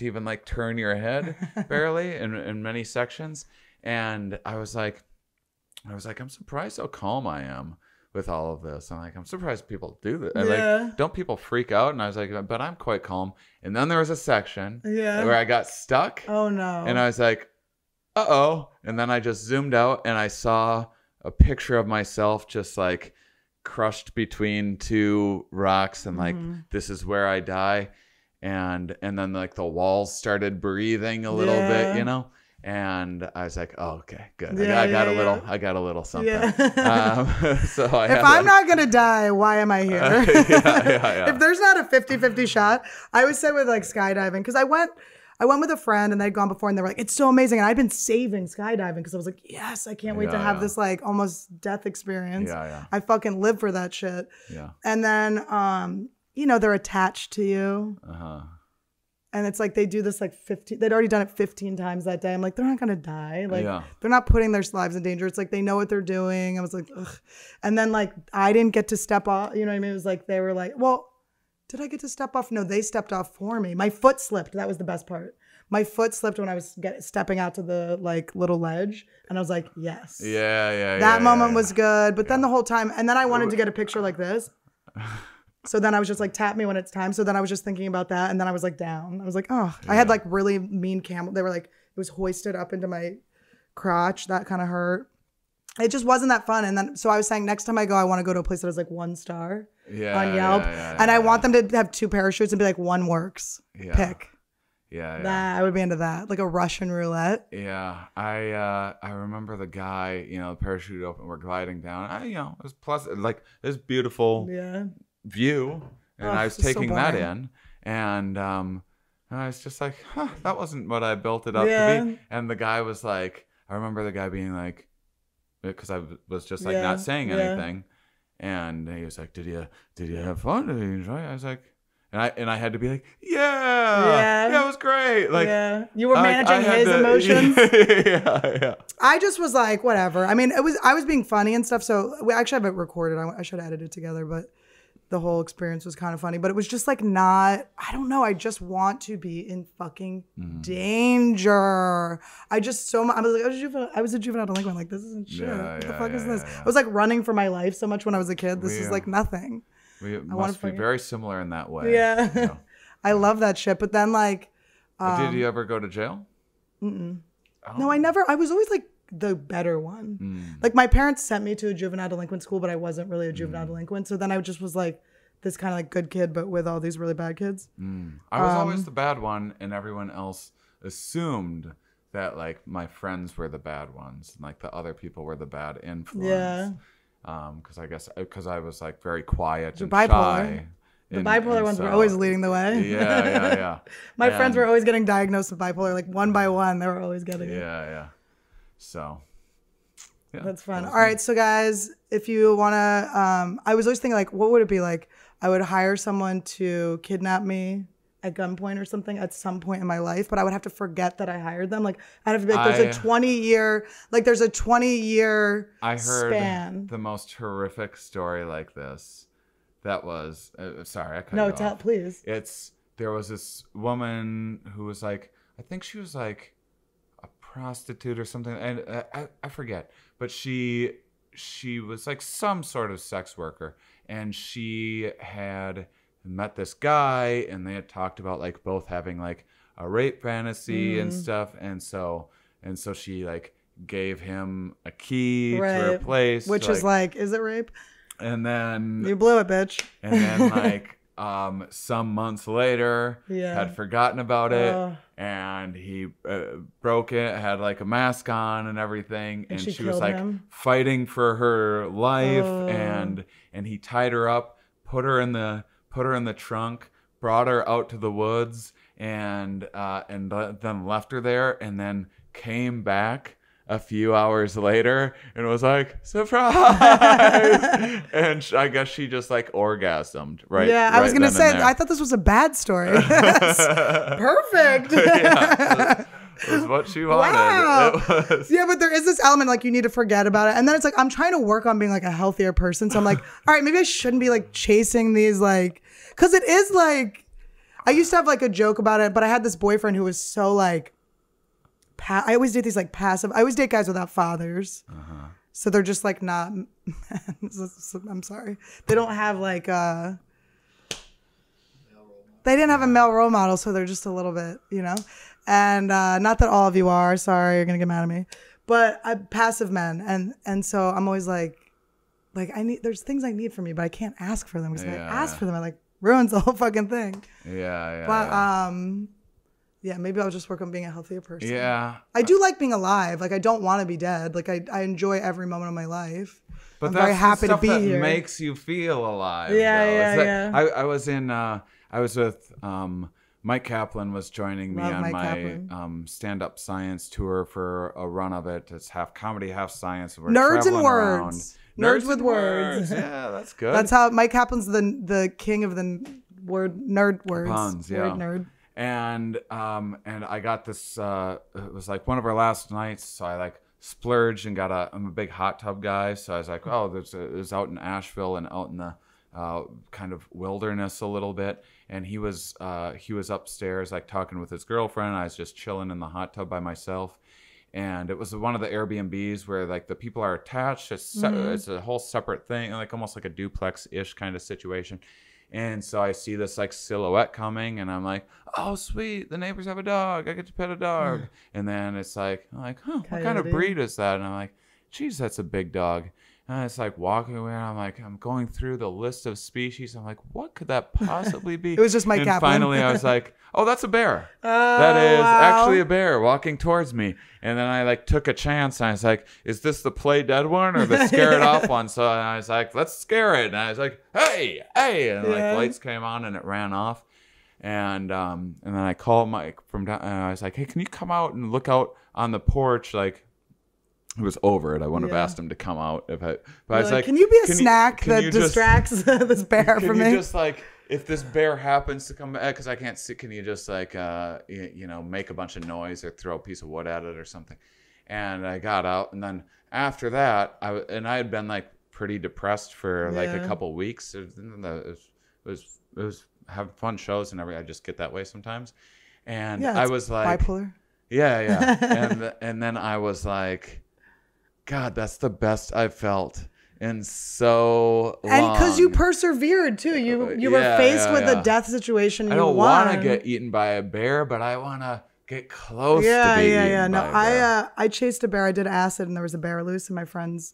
even like turn your head barely in many sections. And I was like, I'm surprised how calm I am with all of this. I'm surprised people do this. Like, don't people freak out? And I was like, but I'm quite calm. And then there was a section where I got stuck. Oh no. And I was like, uh-oh. And then I just zoomed out, and I saw a picture of myself just like crushed between 2 rocks, and like, this is where I die. And then like the walls started breathing a little bit, and I was like, oh, okay, good. I got a little something. Yeah. So if I'm not going to die, why am I here? If there's not a 50-50 shot, I always say with like skydiving, because I went with a friend and they'd gone before and they were like, it's so amazing. And I'd been saving skydiving because I was like, yes, I can't wait to have this like almost death experience. I fucking live for that shit. And then, you know, they're attached to you. And it's like they do this like 15, they'd already done it 15 times that day. I'm like, they're not going to die. Like, they're not putting their lives in danger. It's like they know what they're doing. I was like, ugh. And then like, I didn't get to step off. You know what I mean? It was like, they were like, well, did I get to step off? No, they stepped off for me. My foot slipped. That was the best part. My foot slipped when I was stepping out to the like little ledge. And I was like, yes. That moment was good. But then the whole time, and then I wanted to get a picture like this. So then I was just like, tap me when it's time. So then I was just thinking about that. And then I was like down. I was like, oh, I had like really mean camel. They were like, it was hoisted up into my crotch. That kind of hurt. It just wasn't that fun. And then, so I was saying next time I go, I want to go to a place that has like 1 star on Yelp. And I want them to have 2 parachutes and be like, 1 works. Pick. I would be into that. Like a Russian roulette. I remember the guy, you know, the parachute open, we're gliding down. You know, it was plus like this beautiful view, and I was taking that in, and I was just like, huh, that wasn't what I built it up to be. And the guy was like, I remember the guy being like, because I was just like not saying anything, and he was like, did you have fun? Did you enjoy it? I was like, and I had to be like, yeah, it was great. Like, you were managing his emotions. I just was like, whatever. I mean, I was being funny and stuff. So we actually have it recorded. I should edit it together, but the whole experience was kind of funny. But it was just like not. I don't know. I just want to be in fucking danger. I just so much. I was like, I was a juvenile delinquent. Like, this isn't shit. What the fuck is this? I was like running for my life so much when I was a kid. This is like nothing. We must be very similar in that way. I love that shit. But then like, did you ever go to jail? No, I never. I was always like the better one. Like my parents sent me to a juvenile delinquent school, but I wasn't really a juvenile delinquent. So then I just was like this kind of like good kid, but with all these really bad kids. I was always the bad one, and everyone else assumed that like my friends were the bad ones, and like the other people were the bad influence. Because I was like very quiet and shy. The bipolar ones were always leading the way. My friends were always getting diagnosed with bipolar, like one by one. They were always getting it. So, that's fun. All right, so guys, if you want to, I was always thinking like, what would it be like? I would hire someone to kidnap me at gunpoint or something at some point in my life, but I would have to forget that I hired them. Like I'd have to be like, there's a 20-year I heard span. The most horrific story like this. That was sorry, I cut you off. Please. There was this woman who was like, I think she was like a prostitute or something, and I forget, but she was like some sort of sex worker, and she had met this guy, and they had talked about like both having like a rape fantasy and stuff, and so she like gave him a key to her place, which is like, is it rape? And then you blew it, bitch. And then like some months later, had forgotten about it, and he broke it, had like a mask on and everything, and she was like fighting for her life, and he tied her up, put her in the trunk, brought her out to the woods, and then left her there, and then came back a few hours later and was like, surprise. And I guess she just like orgasmed, right? Yeah, I was gonna say, I thought this was a bad story. Perfect. It was what she wanted. Wow. It was. Yeah, but there is this element like you need to forget about it, and then it's like I'm trying to work on being like a healthier person, so I'm like, all right, maybe I shouldn't be like chasing these, like, because it is like, I used to have like a joke about it, but I had this boyfriend who was so like, I always date these like passive. I always date guys without fathers, so they're just like not. I'm sorry, they don't have like they didn't have a male role model, so they're just a little bit, you know. And not that all of you are. Sorry, you're gonna get mad at me, but passive men, and so I'm always like there's things I need from you, but I can't ask for them because if I ask for them, I like ruins the whole fucking thing. But yeah, maybe I'll just work on being a healthier person. Yeah. I do like being alive. Like, I don't want to be dead. Like, I enjoy every moment of my life. But I'm that's very happy the stuff to be that here. Makes you feel alive. Yeah, though. yeah, It's like, yeah. I was with Mike Kaplan was joining me Love on Mike my Kaplan. stand-up science tour for a run of it. It's half comedy, half science. We're Nerds and traveling around. words. Nerds with and words. Yeah, that's good. That's how Mike Kaplan's the king of the nerd words. Puns, yeah. Word nerd. And I got this. It was like one of our last nights, so I like splurged and got I'm a big hot tub guy, so I was like, oh, there's out in Asheville and out in the kind of wilderness a little bit, and he was upstairs like talking with his girlfriend. I was just chilling in the hot tub by myself, and it was one of the Airbnbs where like the people are attached. It's a whole separate thing, like almost like a duplex-ish kind of situation. And so I see this like silhouette coming, and I'm like, oh sweet, the neighbors have a dog, I get to pet a dog. And then it's like, I'm like, huh, what kind of breed is that? And I'm like, geez, that's a big dog. And it's like walking away, and I'm going through the list of species. I'm like, what could that possibly be? It was just Mike Kaplan. And finally I was like, oh, that's a bear. That is actually a bear walking towards me. And then I like took a chance, and I was like, is this the play dead one or the scare it off one? So I was like, let's scare it. And I was like, hey. And like lights came on, and it ran off. And then I called Mike from down, and I was like, hey, can you come out and look out on the porch? Like, it was over it. I wouldn't have asked him to come out but I was like, can you be a snack that distracts this bear from me? Can you just like, if this bear happens to come back, because I can't see, can you just like, make a bunch of noise or throw a piece of wood at it or something? And I got out, and then after that, I had been like pretty depressed for like a couple weeks. It was having fun shows and everything. I just get that way sometimes. And I was like, bipolar. Yeah. and then I was like, God, that's the best I've felt in so long. And because you persevered too. You were faced with a death situation. I don't want to get eaten by a bear, but I want to get close to being eaten by a bear. I chased a bear. I did acid, and there was a bear loose, and my friends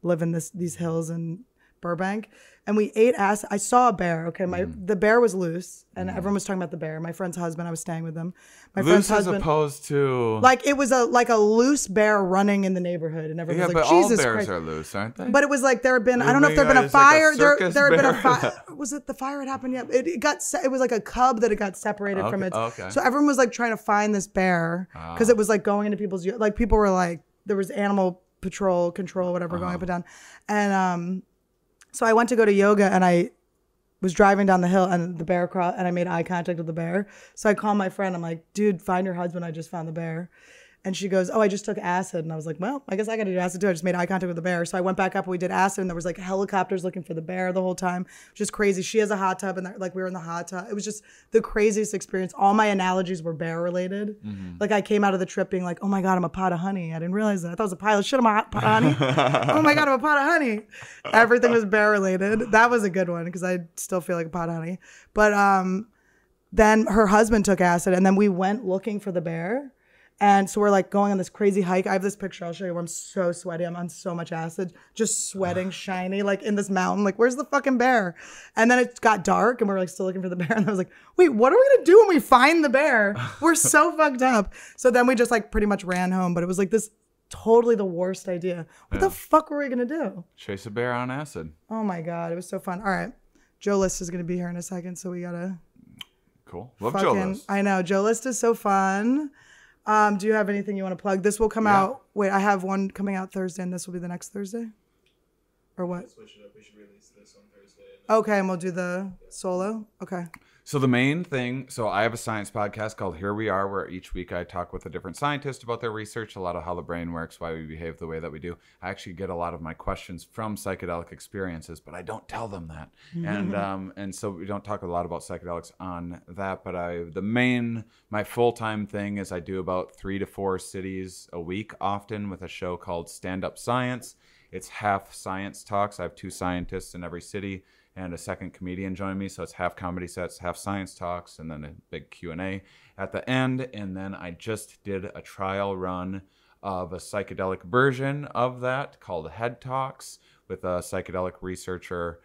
live in these hills in Burbank, and we ate acid. I saw a bear. Okay, the bear was loose, and everyone was talking about the bear. My friend's husband, I was staying with him. My friend's husband, as opposed to like it was a loose bear running in the neight, and everyone was like, Jesus Christ. All bears are loose, aren't they? But it was like there had been, I don't know if there had been a fire. There had been a fire. Was it the fire had happened yet? It was like a cub that had got separated from it. Okay. So everyone was like trying to find this bear because it was like going into people's, like people were like, there was animal control, whatever, going up and down, and so I went to go to yoga, and I was driving down the hill, and the bear crossed, and I made eye contact with the bear. So I called my friend. I'm like, dude, find your husband. I just found the bear. And she goes, oh, I just took acid. And I was like, well, I guess I got to do acid too. I just made eye contact with the bear. So I went back up, and we did acid, and there was like helicopters looking for the bear the whole time. Just crazy. She has a hot tub, and like we were in the hot tub. It was just the craziest experience. All my analogies were bear related. Like I came out of the trip being like, oh my God, I'm a pot of honey. I didn't realize that. I thought it was a pile of shit. I'm a pot of honey. Oh my God, I'm a pot of honey. Everything was bear related. That was a good one because I still feel like a pot of honey. But then her husband took acid, and then we went looking for the bear. And so we're like going on this crazy hike. I have this picture I'll show you where I'm so sweaty. I'm on so much acid, just sweating, shiny, like in this mountain. Like, where's the fucking bear? And then it got dark, and we're like still looking for the bear. And I was like, wait, what are we gonna do when we find the bear? We're so fucked up. So then we just like pretty much ran home. But it was like this totally the worst idea. What the fuck were we gonna do? Chase a bear on acid. Oh my God, it was so fun. All right, Joe List is gonna be here in a second, so we gotta. Cool. Love Joe List. I know Joe List is so fun. Do you have anything you want to plug? This will come out. Wait, I have one coming out Thursday, and this will be the next Thursday? Or what? Let's switch it up. We should release this on Thursday. Okay, and we'll do the solo? Okay. So the main thing, I have a science podcast called Here We Are, where each week I talk with a different scientist about their research, a lot of how the brain works, why we behave the way that we do. I actually get a lot of my questions from psychedelic experiences, but I don't tell them that. And so we don't talk a lot about psychedelics on that, but my full-time thing is I do about 3 to 4 cities a week often with a show called Stand Up Science. It's half science talks. I have 2 scientists in every city and a second comedian join me. So it's half comedy sets, half science talks, and then a big Q&A at the end. And then I just did a trial run of a psychedelic version of that called Head Talks with a psychedelic researcher,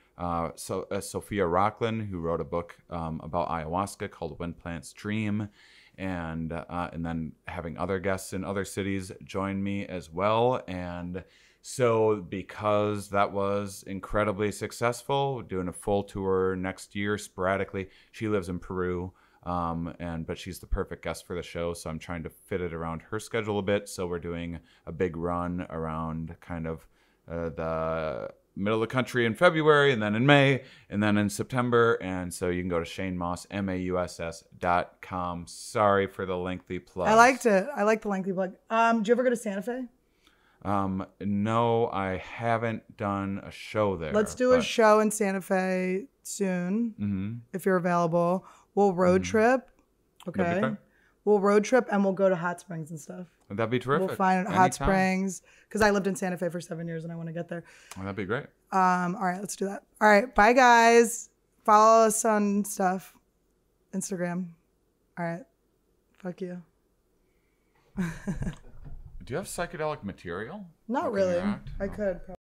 Sophia Rocklin, who wrote a book about ayahuasca called When Plants Dream. And then having other guests in other cities join me as well. And so because that was incredibly successful, doing a full tour next year sporadically. She lives in Peru. But she's the perfect guest for the show, so I'm trying to fit it around her schedule a bit. So we're doing a big run around kind of the middle of the country in February, and then in May, and then in September. And so you can go to ShaneMauss, MAUSS.com. Sorry for the lengthy plug. I liked it. I like the lengthy plug. Did you ever go to Santa Fe? No, I haven't done a show there. Let's do a show in Santa Fe soon, if you're available. We'll road trip. Okay. We'll road trip and we'll go to hot springs and stuff. That'd be terrific. We'll find hot springs because I lived in Santa Fe for 7 years and I want to get there. Well, that'd be great. All right, let's do that. All right, bye guys. Follow us on stuff. Instagram. All right. Fuck you. Do you have psychedelic material? Not really. I could probably.